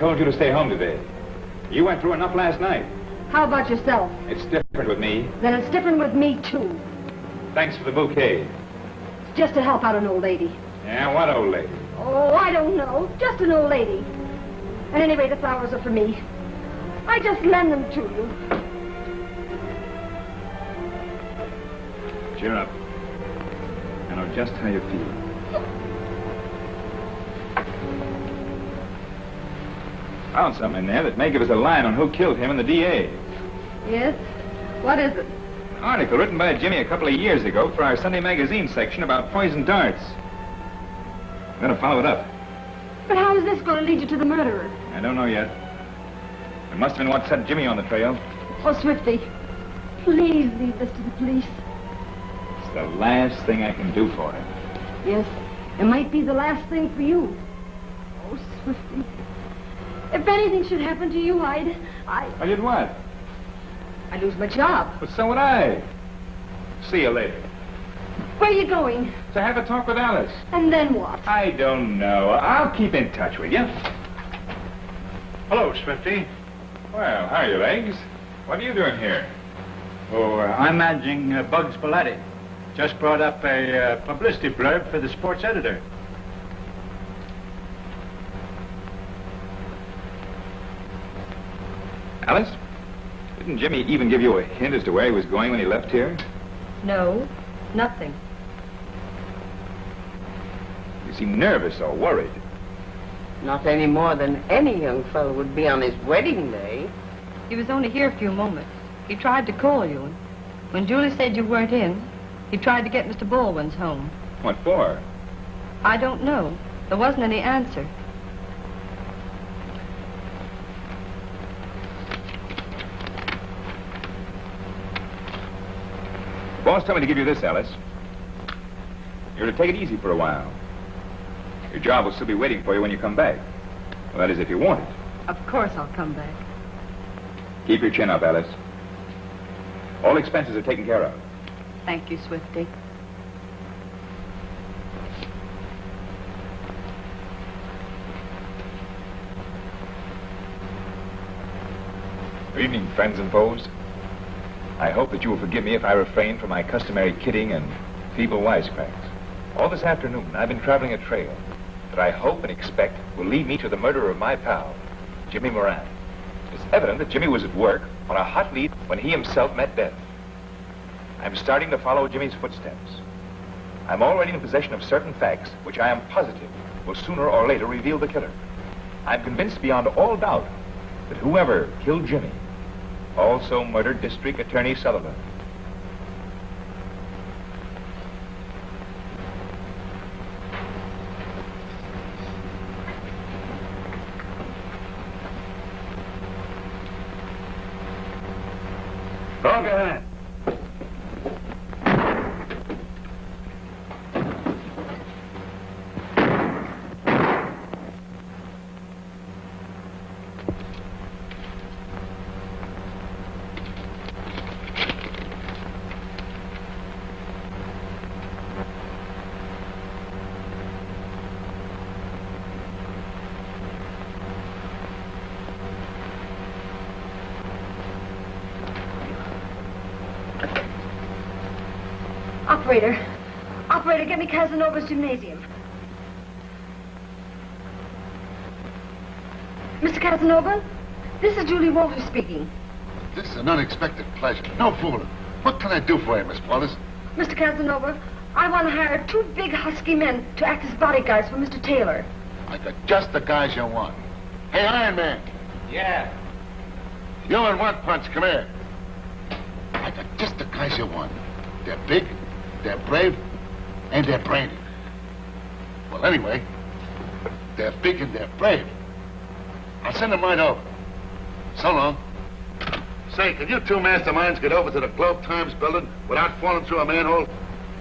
told you to stay home today. You went through enough last night. How about yourself? It's different with me. Then it's different with me, too. Thanks for the bouquet. It's just to help out an old lady. Yeah, what old lady? Oh, I don't know. Just an old lady. At any rate, the flowers are for me. I just lend them to you. Cheer up. I know just how you feel. Found something in there that may give us a line on who killed him and the DA. Yes? What is it? An article written by Jimmy a couple of years ago for our Sunday magazine section about poison darts. I'm going to follow it up. But how is this going to lead you to the murderer? I don't know yet. It must have been what set Jimmy on the trail. Oh, Swifty, please leave this to the police. It's the last thing I can do for him. Yes, it might be the last thing for you. Oh, Swifty, if anything should happen to you, I did what? I'd lose my job. But so would I. See you later. Where are you going? To have a talk with Alice. And then what? I don't know. I'll keep in touch with you. Hello, Swifty. Well, how are you, Legs? What are you doing here? Oh, I'm managing Bugs Belletti. Just brought up a publicity blurb for the sports editor. Alice? Didn't Jimmy even give you a hint as to where he was going when he left here? No, nothing. You seem nervous or worried. Not any more than any young fellow would be on his wedding day. He was only here a few moments. He tried to call you, and when Julie said you weren't in, he tried to get Mr. Baldwin's home. What for? I don't know. There wasn't any answer. The boss told me to give you this, Alice. You're to take it easy for a while. Your job will still be waiting for you when you come back. Well, that is if you want it. Of course I'll come back. Keep your chin up, Alice. All expenses are taken care of. Thank you, Swifty. Good evening, friends and foes. I hope that you will forgive me if I refrain from my customary kidding and feeble wisecracks. All this afternoon, I've been traveling a trail that I hope and expect will lead me to the murder of my pal, Jimmy Moran. It's evident that Jimmy was at work on a hot lead when he himself met death. I'm starting to follow Jimmy's footsteps. I'm already in possession of certain facts which I am positive will sooner or later reveal the killer. I'm convinced beyond all doubt that whoever killed Jimmy also murdered District Attorney Sullivan. Go ahead. Operator, get me Casanova's gymnasium. Mr. Casanova, this is Julie Walters speaking. This is an unexpected pleasure. No fooling. What can I do for you, Miss Walters? Mr. Casanova, I want to hire 2 big husky men to act as bodyguards for Mr. Taylor. I got just the guys you want. Hey, Iron Man. Yeah. You and One Punch, come here. I got just the guys you want. They're big, they're brave, and they're brainy. Well, anyway, they're big and they're brave. I'll send them right over. So long. Say, can you 2 masterminds get over to the Globe Times building without falling through a manhole?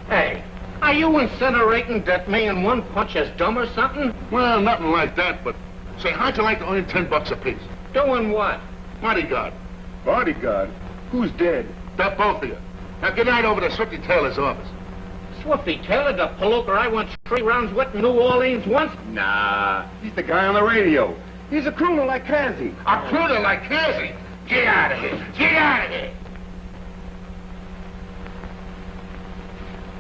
Hey, are you incinerating that me and One Punch is dumb or something? Well, nothing like that, but say, how'd you like to earn $10 apiece? Doing what? Bodyguard. Bodyguard? Who's dead? They're both of you. Now get right over to Swifty Taylor's office. Swifty Taylor, the palooka I went 3 rounds with in New Orleans once? Nah, he's the guy on the radio. He's a crooner like Cassie. A crooner like Cassie? Get out of here. Get out of here.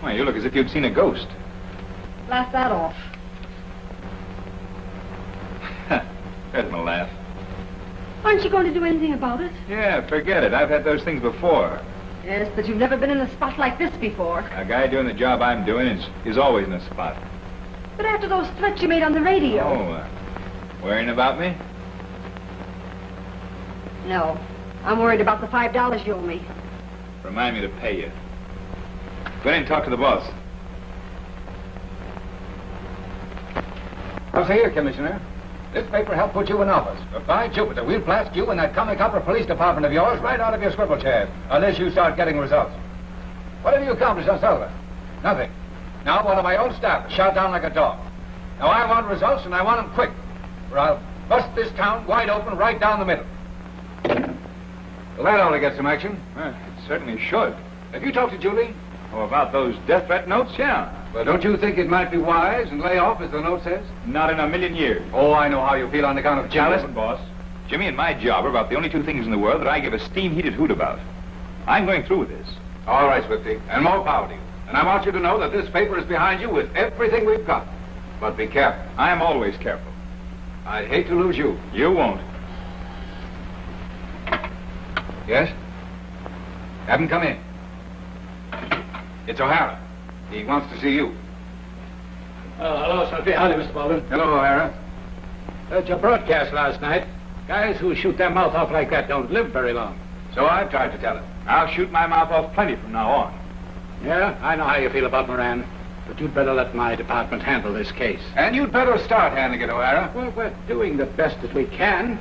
Why, you look as if you'd seen a ghost. Laugh that off. There's my laugh. Aren't you going to do anything about it? Yeah, forget it. I've had those things before. Yes, but you've never been in a spot like this before. A guy doing the job I'm doing is always in a spot. But after those threats you made on the radio... Oh, worrying about me? No, I'm worried about the $5 you owe me. Remind me to pay you. Go ahead and talk to the boss. Now, see here, Commissioner. This paper helped put you in office. But by Jupiter, we'll blast you and that comic opera police department of yours right out of your swivel chair, unless you start getting results. What have you accomplished on Sullivan? Nothing. Now one of my own staff is shot down like a dog. Now I want results, and I want them quick, or I'll bust this town wide open right down the middle. Well, that ought to get some action. It certainly should. Have you talked to Julie? Oh, about those death threat notes? Yeah. Well, don't you think it might be wise and lay off, as the note says? Not in a million years. Oh, I know how you feel on account of Jimmy. Listen, boss. Jimmy and my job are about the only two things in the world that I give a steam-heated hoot about. I'm going through with this. All right, Swifty, and more power to you. And I want you to know that this paper is behind you with everything we've got. But be careful. I am always careful. I'd hate to lose you. You won't. Yes? Have him come in. It's O'Hara. He wants to see you. Hello, Swifty. Howdy, Mr. Baldwin. Hello, O'Hara. Heard your broadcast last night. Guys who shoot their mouth off like that don't live very long. So I've tried to tell him. I'll shoot my mouth off plenty from now on. Yeah, I know how you feel about Moran. But you'd better let my department handle this case. And you'd better start handling it, O'Hara. Well, we're doing the best that we can.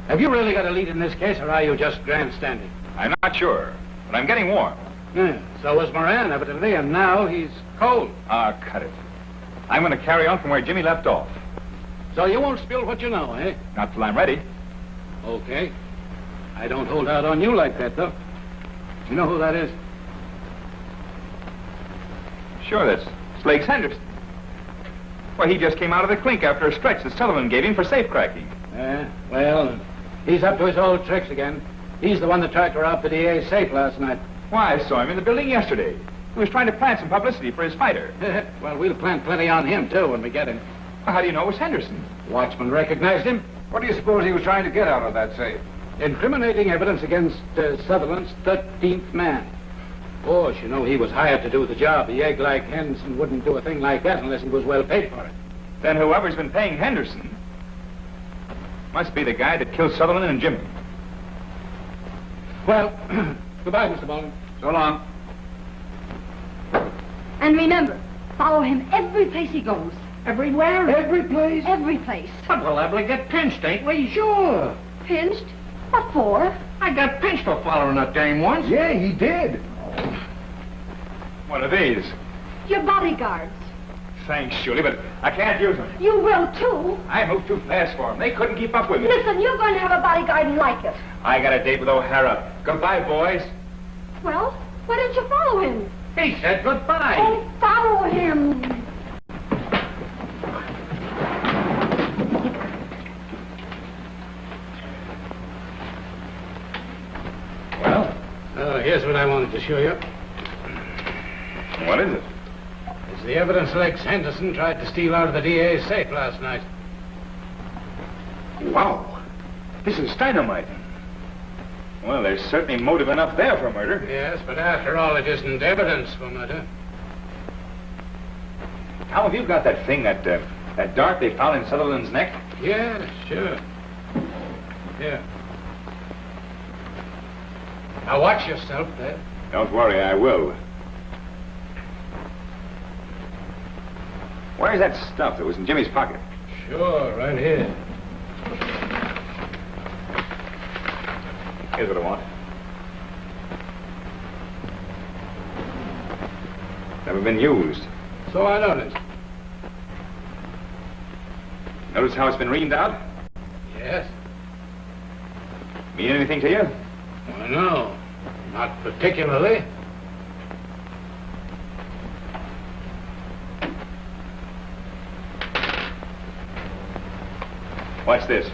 Have you really got a lead in this case, or are you just grandstanding? I'm not sure, but I'm getting warm. Yeah, so was Moran, evidently, and now he's cold. Ah, cut it. I'm going to carry on from where Jimmy left off. So you won't spill what you know, eh? Not till I'm ready. Okay. I don't hold out on you like that, though. You know who that is? Sure, that's Slakes Henderson. Well, he just came out of the clink after a stretch that Sullivan gave him for safe-cracking. Well, he's up to his old tricks again. He's the one that tried to rob the DA's safe last night. Why, I saw him in the building yesterday. He was trying to plant some publicity for his fighter. Well, we'll plant plenty on him, too, when we get him. Well, how do you know it was Henderson? Watchman recognized him. What do you suppose he was trying to get out of that safe? Incriminating evidence against Sutherland's 13th man. Of course, you know he was hired to do the job. The egg like Henderson wouldn't do a thing like that unless he was well paid for it. Then whoever's been paying Henderson must be the guy that killed Sutherland and Jimmy. Well, goodbye, Mr. Baldwin. So long. And remember, follow him every place he goes. Everywhere? Every place? Every place. But we'll liable to get pinched, ain't we? Sure. Pinched? What for? I got pinched for following that dame once. Yeah, he did. What are these? Your bodyguards. Thanks, Julie, but I can't use them. You will, too. I moved too fast for them. They couldn't keep up with me. Listen, you're going to have a bodyguard like it. I got a date with O'Hara. Goodbye, boys. Well, why didn't you follow him? He said goodbye. Oh, follow him. Well, here's what I wanted to show you. What is it? It's the evidence Lex Henderson tried to steal out of the DA's safe last night. Wow. This is dynamite. Well, there's certainly motive enough there for murder. Yes, but after all, it isn't evidence for murder. How have you got that thing, that dart they found in Sutherland's neck? Yeah, sure. Here. Now watch yourself there. Don't worry, I will. Where's that stuff that was in Jimmy's pocket? Sure, right here. Here's what I want. Never been used. So I noticed. Notice how it's been reamed out? Yes. Mean anything to you? Well, no, not particularly. Watch this.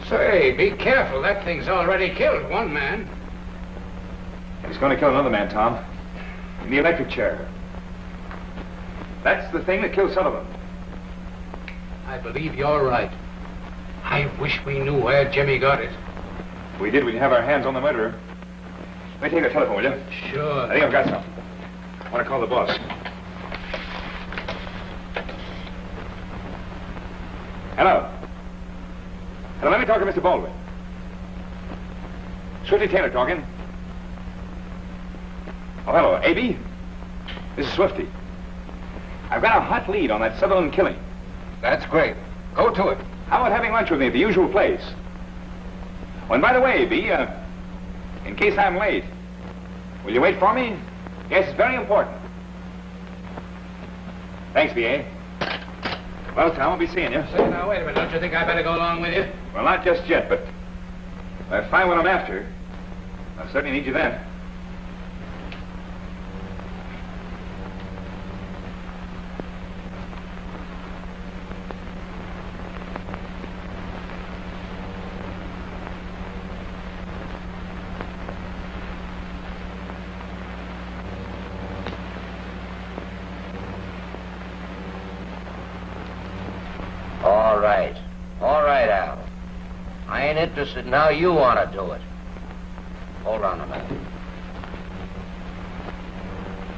Say, be careful. That thing's already killed one man. He's going to kill another man, Tom. In the electric chair. That's the thing that killed Sullivan. I believe you're right. I wish we knew where Jimmy got it. If we did, we'd have our hands on the murderer. Let me take a telephone, will you? Sure. I think I've got something. I want to call the boss. Hello. Hello, let me talk to Mr. Baldwin. Swifty Taylor talking. Oh, hello, A.B. This is Swifty. I've got a hot lead on that Sutherland killing. That's great. Go to it. How about having lunch with me at the usual place? Oh, and by the way, A.B., in case I'm late, will you wait for me? Yes, it's very important. Thanks, B.A. Well, Tom, I'll be seeing you. Say, now, wait a minute. Don't you think I better go along with you? Well, not just yet, but if I find what I'm after, I'll certainly need you then. All right, Al. I ain't interested in how you want to do it. Hold on a minute.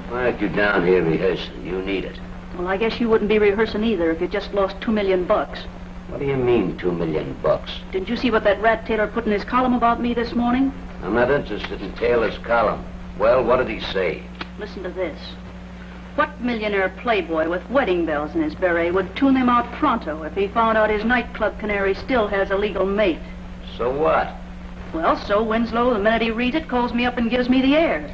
Why aren't you down here rehearsing? You need it. Well, I guess you wouldn't be rehearsing either if you just lost $2 million. What do you mean, $2 million? Didn't you see what that rat Taylor put in his column about me this morning? I'm not interested in Taylor's column. Well, what did he say? Listen to this. What millionaire playboy with wedding bells in his beret would tune him out pronto if he found out his nightclub canary still has a legal mate? So what? Well, so Winslow, the minute he reads it, calls me up and gives me the airs.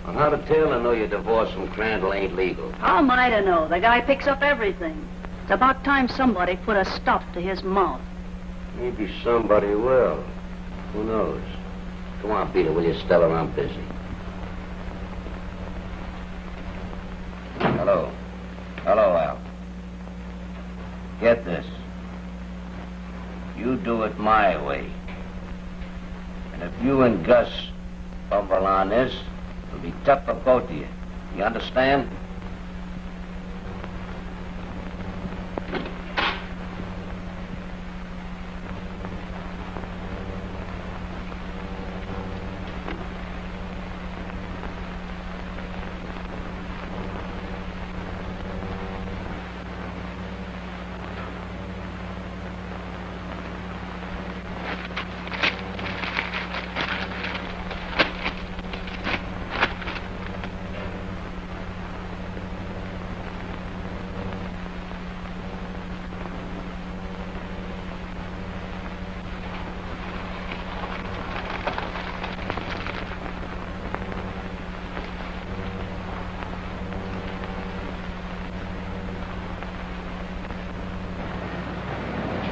Well, how did Taylor know your divorce from Crandall ain't legal? How am I to know? The guy picks up everything. It's about time somebody put a stop to his mouth. Maybe somebody will. Who knows? Come on, Peter, will you, Stella? I'm busy. Hello. Hello, Al. Get this. You do it my way. And if you and Gus fumble on this, it'll be tough for both of you. You understand?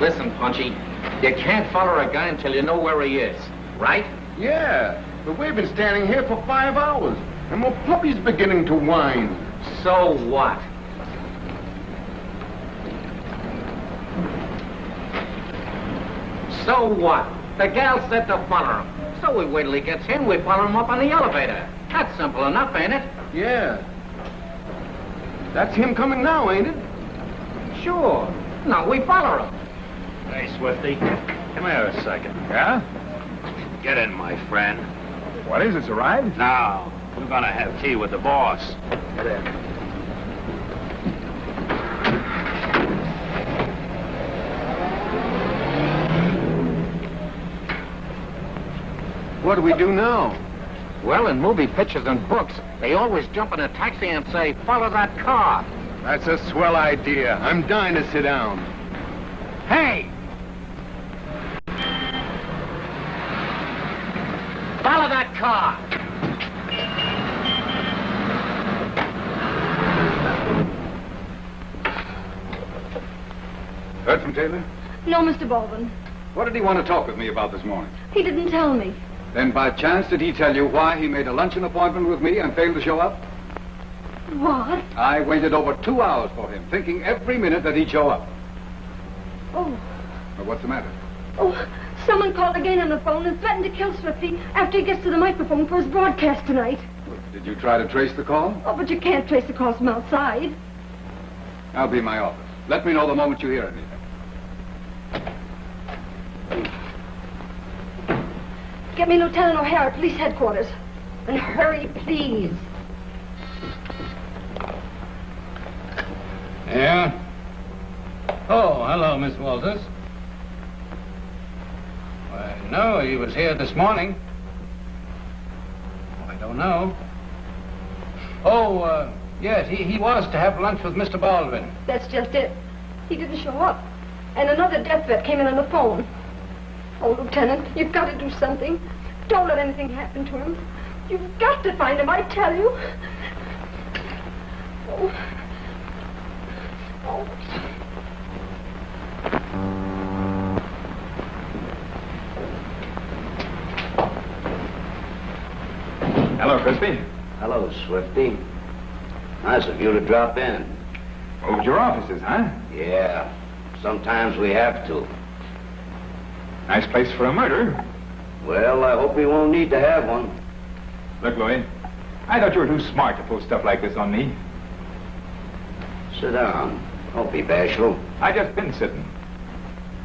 Listen, Punchy, you can't follow a guy until you know where he is, right? Yeah, but we've been standing here for 5 hours, and my puppy's beginning to whine. So what? So what? The gal said to follow him. So we wait till he gets in, we follow him up on the elevator. That's simple enough, ain't it? Yeah. That's him coming now, ain't it? Sure. Now we follow him. Hey, Swifty, come here a second. Yeah? Get in, my friend. What is it, a ride? Now, we're gonna have tea with the boss. Get in. What do we do now? Well, in movie pictures and books, they always jump in a taxi and say, follow that car. That's a swell idea. I'm dying to sit down. Hey! Follow that car! Heard from Taylor? No, Mr. Baldwin. What did he want to talk with me about this morning? He didn't tell me. Then by chance did he tell you why he made a luncheon appointment with me and failed to show up? What? I waited over 2 hours for him, thinking every minute that he'd show up. Oh. Well, what's the matter? Oh, someone called again on the phone and threatened to kill Swifty after he gets to the microphone for his broadcast tonight. Did you try to trace the call? Oh, but you can't trace the calls from outside. I'll be in my office. Let me know the moment you hear anything. Get me Lieutenant O'Hara, police headquarters. And hurry, please. Yeah? Oh, hello, Miss Walters. Why, no, he was here this morning. I don't know. Oh, yes, he was to have lunch with Mr. Baldwin. That's just it. He didn't show up. And another death threat came in on the phone. Oh, Lieutenant, you've got to do something. Don't let anything happen to him. You've got to find him, I tell you. Oh. Oh. Hello, Crispy. Hello, Swifty. Nice of you to drop in. Over to your offices, huh? Yeah. Sometimes we have to. Nice place for a murder. Well, I hope we won't need to have one. Look, Louis, I thought you were too smart to pull stuff like this on me. Sit down. Don't be bashful. I just been sitting.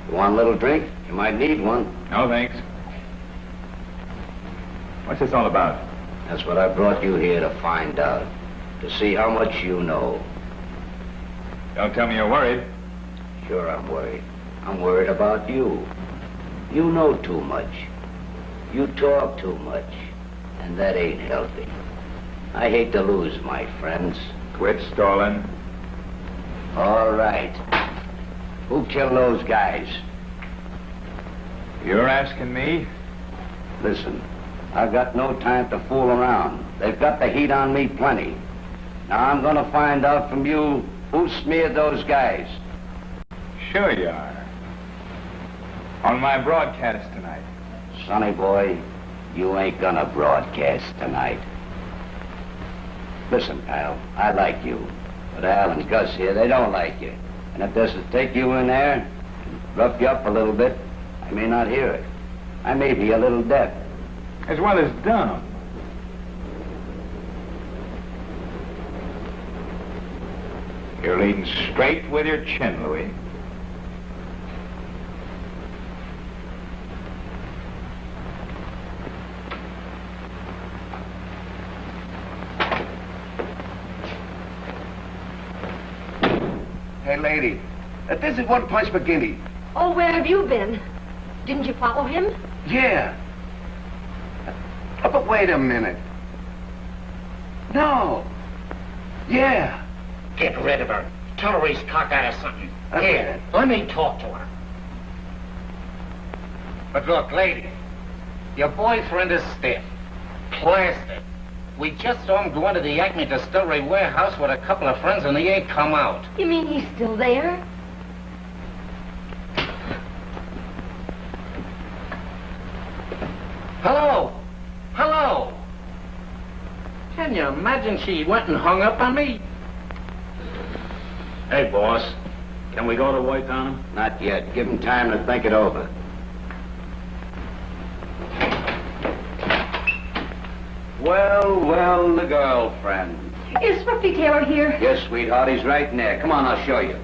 You want a little drink? You might need one. No, thanks. What's this all about? That's what I brought you here to find out. To see how much you know. Don't tell me you're worried. Sure, I'm worried. I'm worried about you. You know too much. You talk too much. And that ain't healthy. I hate to lose my friends. Quit stalling. All right. Who killed those guys? You're asking me? Listen, I've got no time to fool around. They've got the heat on me plenty. Now I'm gonna find out from you who smeared those guys. Sure you are. On my broadcast tonight. Sonny boy, you ain't gonna broadcast tonight. Listen, pal, I like you. But Al and Gus here, they don't like you. And if this will take you in there and rough you up a little bit, I may not hear it. I may be a little deaf. As well as dumb. You're leading straight with your chin, Louis. Hey, lady, this is One Punch McGinney. Oh, where have you been? Didn't you follow him? Yeah. But wait a minute. No. Yeah. Get rid of her. Tell her he's cocked out of something. Here, let me talk to her. But look, lady, your boyfriend is stiff, plastered. We just saw him go into the Acme Distillery warehouse with a couple of friends and he ain't come out. You mean he's still there? Hello? Hello? Can you imagine she went and hung up on me? Hey, boss. Can we go to work on him? Not yet. Give him time to think it over. Well, the girlfriend. Is Swifty Taylor here? Yes, sweetheart, he's right in there. Come on, I'll show you.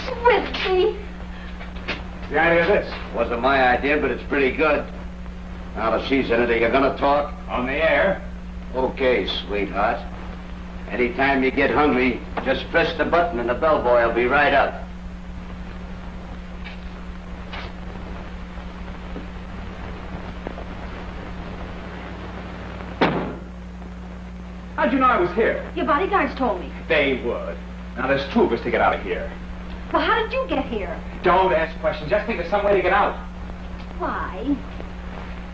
Swifty! The idea of this? Wasn't my idea, but it's pretty good. Now that she's in it, are you gonna talk? On the air. Okay, sweetheart. Anytime you get hungry, just press the button and the bellboy will be right up. How'd you know I was here? Your bodyguards told me. They would. Now there's two of us to get out of here. Well, how did you get here? Don't ask questions. Just think of some way to get out. Why?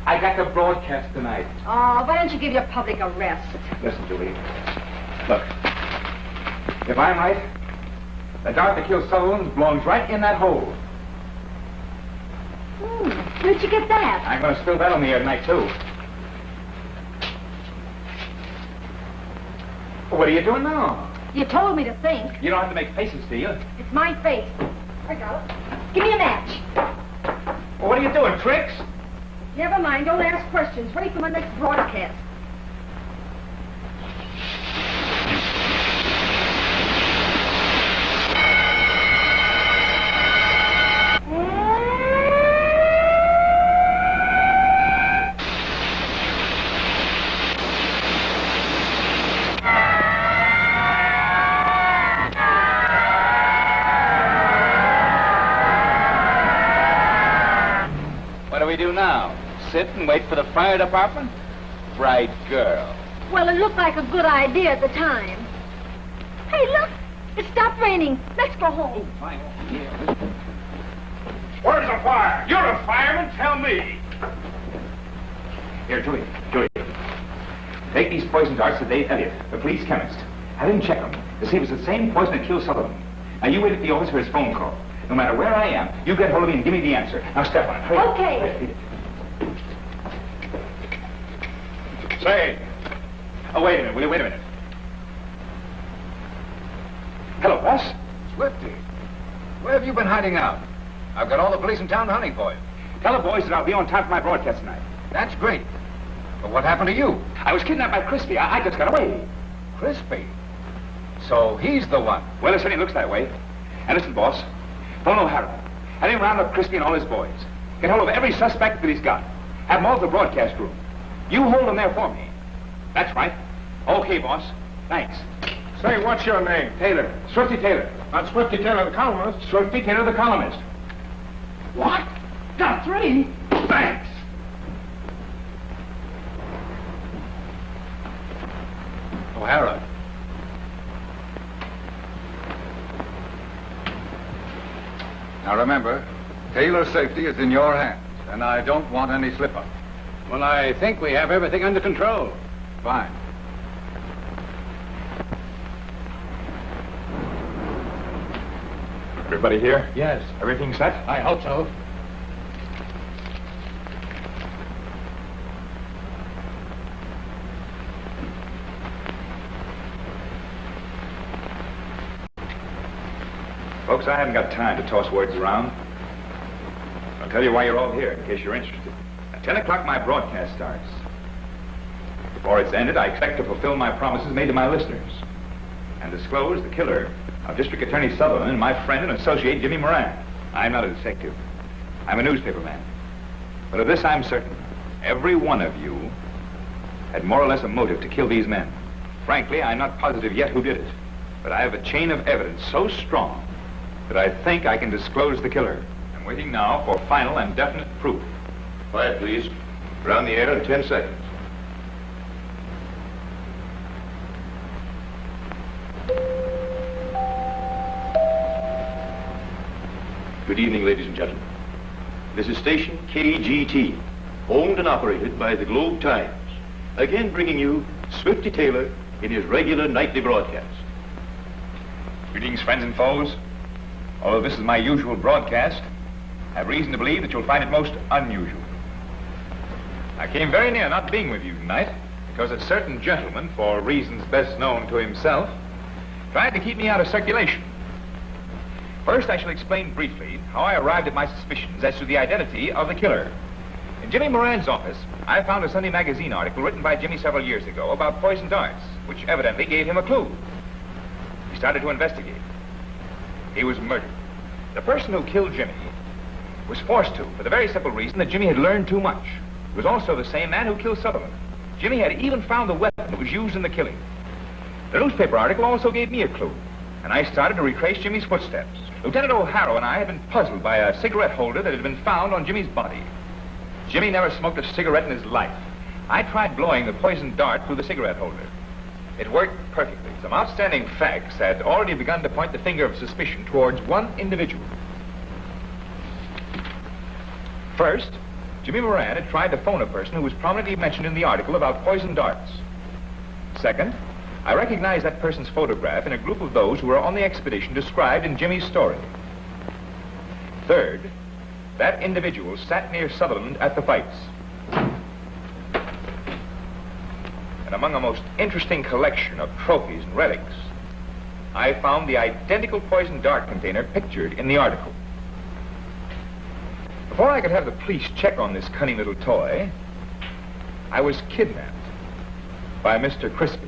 I got the broadcast tonight. Oh, why don't you give your public a rest? Listen, Julie. Look. If I'm right, the dart that killed Sutherland belongs right in that hole. Where'd you get that? I'm going to spill that on the air tonight, too. What are you doing now? You told me to think. You don't have to make faces, do you? It's my face. I got it. Give me a match. Well, what are you doing, tricks? Never mind. Don't ask questions. Wait for my next broadcast. What do we do now? Sit and wait for the fire department? Bright girl. Well, it looked like a good idea at the time. Hey, look! It stopped raining. Let's go home. Where's the fire? You're a fireman, tell me. Here, Julie. Take these poison darts to Dave Elliott, the police chemist. Have him check them to see if it's the same poison that killed Sullivan. Now, you wait at the office for his phone call. No matter where I am, you get hold of me and give me the answer. Now, step on it. Hurry. Okay. Say. Oh, wait a minute, will you? Wait a minute. Hello, boss. Swifty, where have you been hiding out? I've got all the police in town hunting for you. Tell the boys that I'll be on time for my broadcast tonight. That's great. But what happened to you? I was kidnapped by Crispy. I just got away. Crispy? So he's the one. Well, it certainly looks that way. And listen, boss. Phone O'Hara. Have him round up Crispy and all his boys. Get hold of every suspect that he's got. Have them all at the broadcast room. You hold them there for me. That's right. Okay, boss. Thanks. Say, what's your name? Taylor. Swifty Taylor. Not Swifty Taylor, the columnist. Swifty Taylor, the columnist. What? Got 3? Thanks. O'Hara. Now remember, Taylor's safety is in your hands, and I don't want any slip-up. Well, I think we have everything under control. Fine. Everybody here? Yes. Everything set? I hope so. Folks, I haven't got time to toss words around. I'll tell you why you're all here, in case you're interested. At 10 o'clock, my broadcast starts. Before it's ended, I expect to fulfill my promises made to my listeners and disclose the killer of District Attorney Sutherland and my friend and associate Jimmy Moran. I'm not a detective. I'm a newspaper man. But of this I'm certain. Every one of you had more or less a motive to kill these men. Frankly, I'm not positive yet who did it. But I have a chain of evidence so strong that I think I can disclose the killer. I'm waiting now for final and definite proof. Quiet, please. Around the air in 10 seconds. Good evening, ladies and gentlemen. This is station KGT, owned and operated by the Globe Times. Again bringing you Swifty Taylor in his regular nightly broadcast. Greetings, friends and foes. Although this is my usual broadcast, I have reason to believe that you'll find it most unusual. I came very near not being with you tonight because a certain gentleman, for reasons best known to himself, tried to keep me out of circulation. First, I shall explain briefly how I arrived at my suspicions as to the identity of the killer. In Jimmy Moran's office, I found a Sunday magazine article written by Jimmy several years ago about poison darts, which evidently gave him a clue. He started to investigate. He was murdered. The person who killed Jimmy was forced to, for the very simple reason that Jimmy had learned too much. It was also the same man who killed Sutherland. Jimmy had even found the weapon that was used in the killing. The newspaper article also gave me a clue, and I started to retrace Jimmy's footsteps. Lieutenant O'Hara and I had been puzzled by a cigarette holder that had been found on Jimmy's body. Jimmy never smoked a cigarette in his life. I tried blowing the poisoned dart through the cigarette holder. It worked perfectly. Some outstanding facts had already begun to point the finger of suspicion towards one individual. First, Jimmy Moran had tried to phone a person who was prominently mentioned in the article about poisoned darts. Second, I recognized that person's photograph in a group of those who were on the expedition described in Jimmy's story. Third, that individual sat near Sutherland at the fights. And among a most interesting collection of trophies and relics, I found the identical poison dart container pictured in the article. Before I could have the police check on this cunning little toy, I was kidnapped by Mr. Crispy.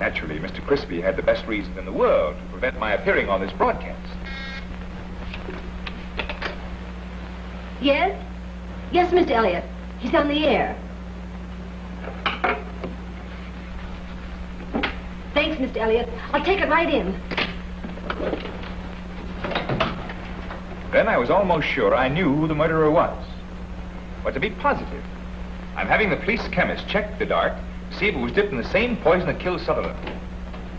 Naturally, Mr. Crispy had the best reason in the world to prevent my appearing on this broadcast. Yes? Yes, Mr. Elliot. He's on the air. Thanks, Mr. Elliot. I'll take it right in. Then I was almost sure I knew who the murderer was. But to be positive, I'm having the police chemist check the dart, see if it was dipped in the same poison that killed Sutherland.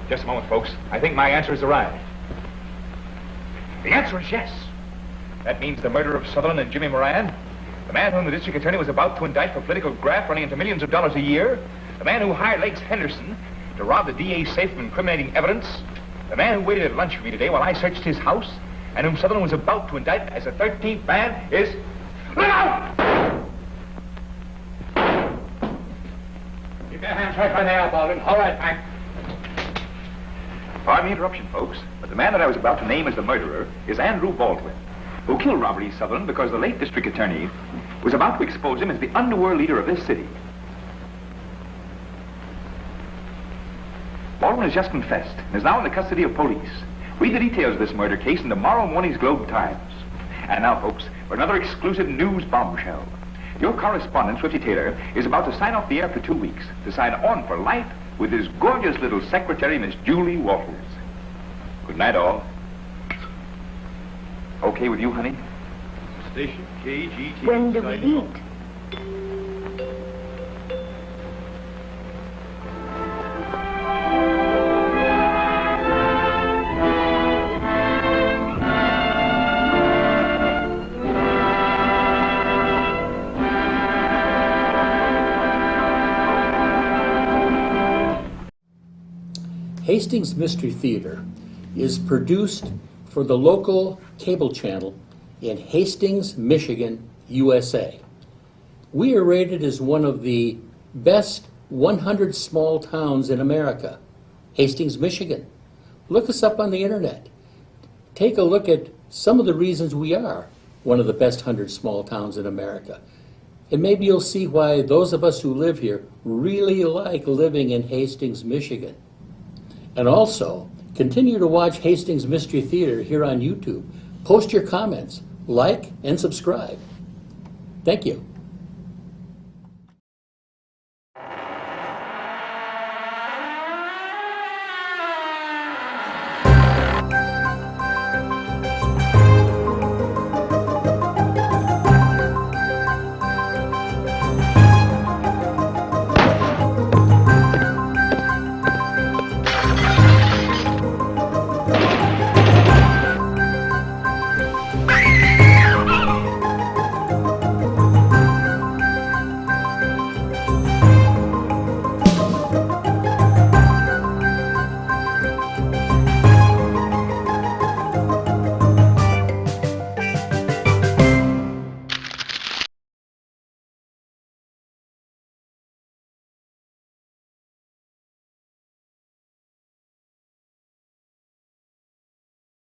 Just a moment, folks. I think my answer has arrived. The answer is yes. That means the murder of Sutherland and Jimmy Moran, the man whom the district attorney was about to indict for political graft running into millions of dollars a year, the man who hired Legs Henderson to rob the DA's safe of incriminating evidence, the man who waited at lunch for me today while I searched his house, and whom Sutherland was about to indict as the 13th man is... Look out! Keep your hands right by there, Baldwin. All right, Frank. Pardon the interruption, folks, but the man that I was about to name as the murderer is Andrew Baldwin, who killed Robert E. Sutherland because the late district attorney was about to expose him as the underworld leader of this city. Baldwin has just confessed and is now in the custody of police. Read the details of this murder case in tomorrow morning's Globe Times. And now, folks, for another exclusive news bombshell. Your correspondent, Swifty Taylor, is about to sign off the air for 2 weeks, to sign on for life with his gorgeous little secretary, Miss Julie Walters. Good night, all. Okay with you, honey? Station KGT. When do we eat? Hastings Mystery Theater is produced for the local cable channel in Hastings, Michigan, USA. We are rated as one of the best 100 small towns in America. Hastings, Michigan. Look us up on the internet. Take a look at some of the reasons we are one of the best 100 small towns in America. And maybe you'll see why those of us who live here really like living in Hastings, Michigan. And also, continue to watch Hastings Mystery Theater here on YouTube. Post your comments, like, and subscribe. Thank you.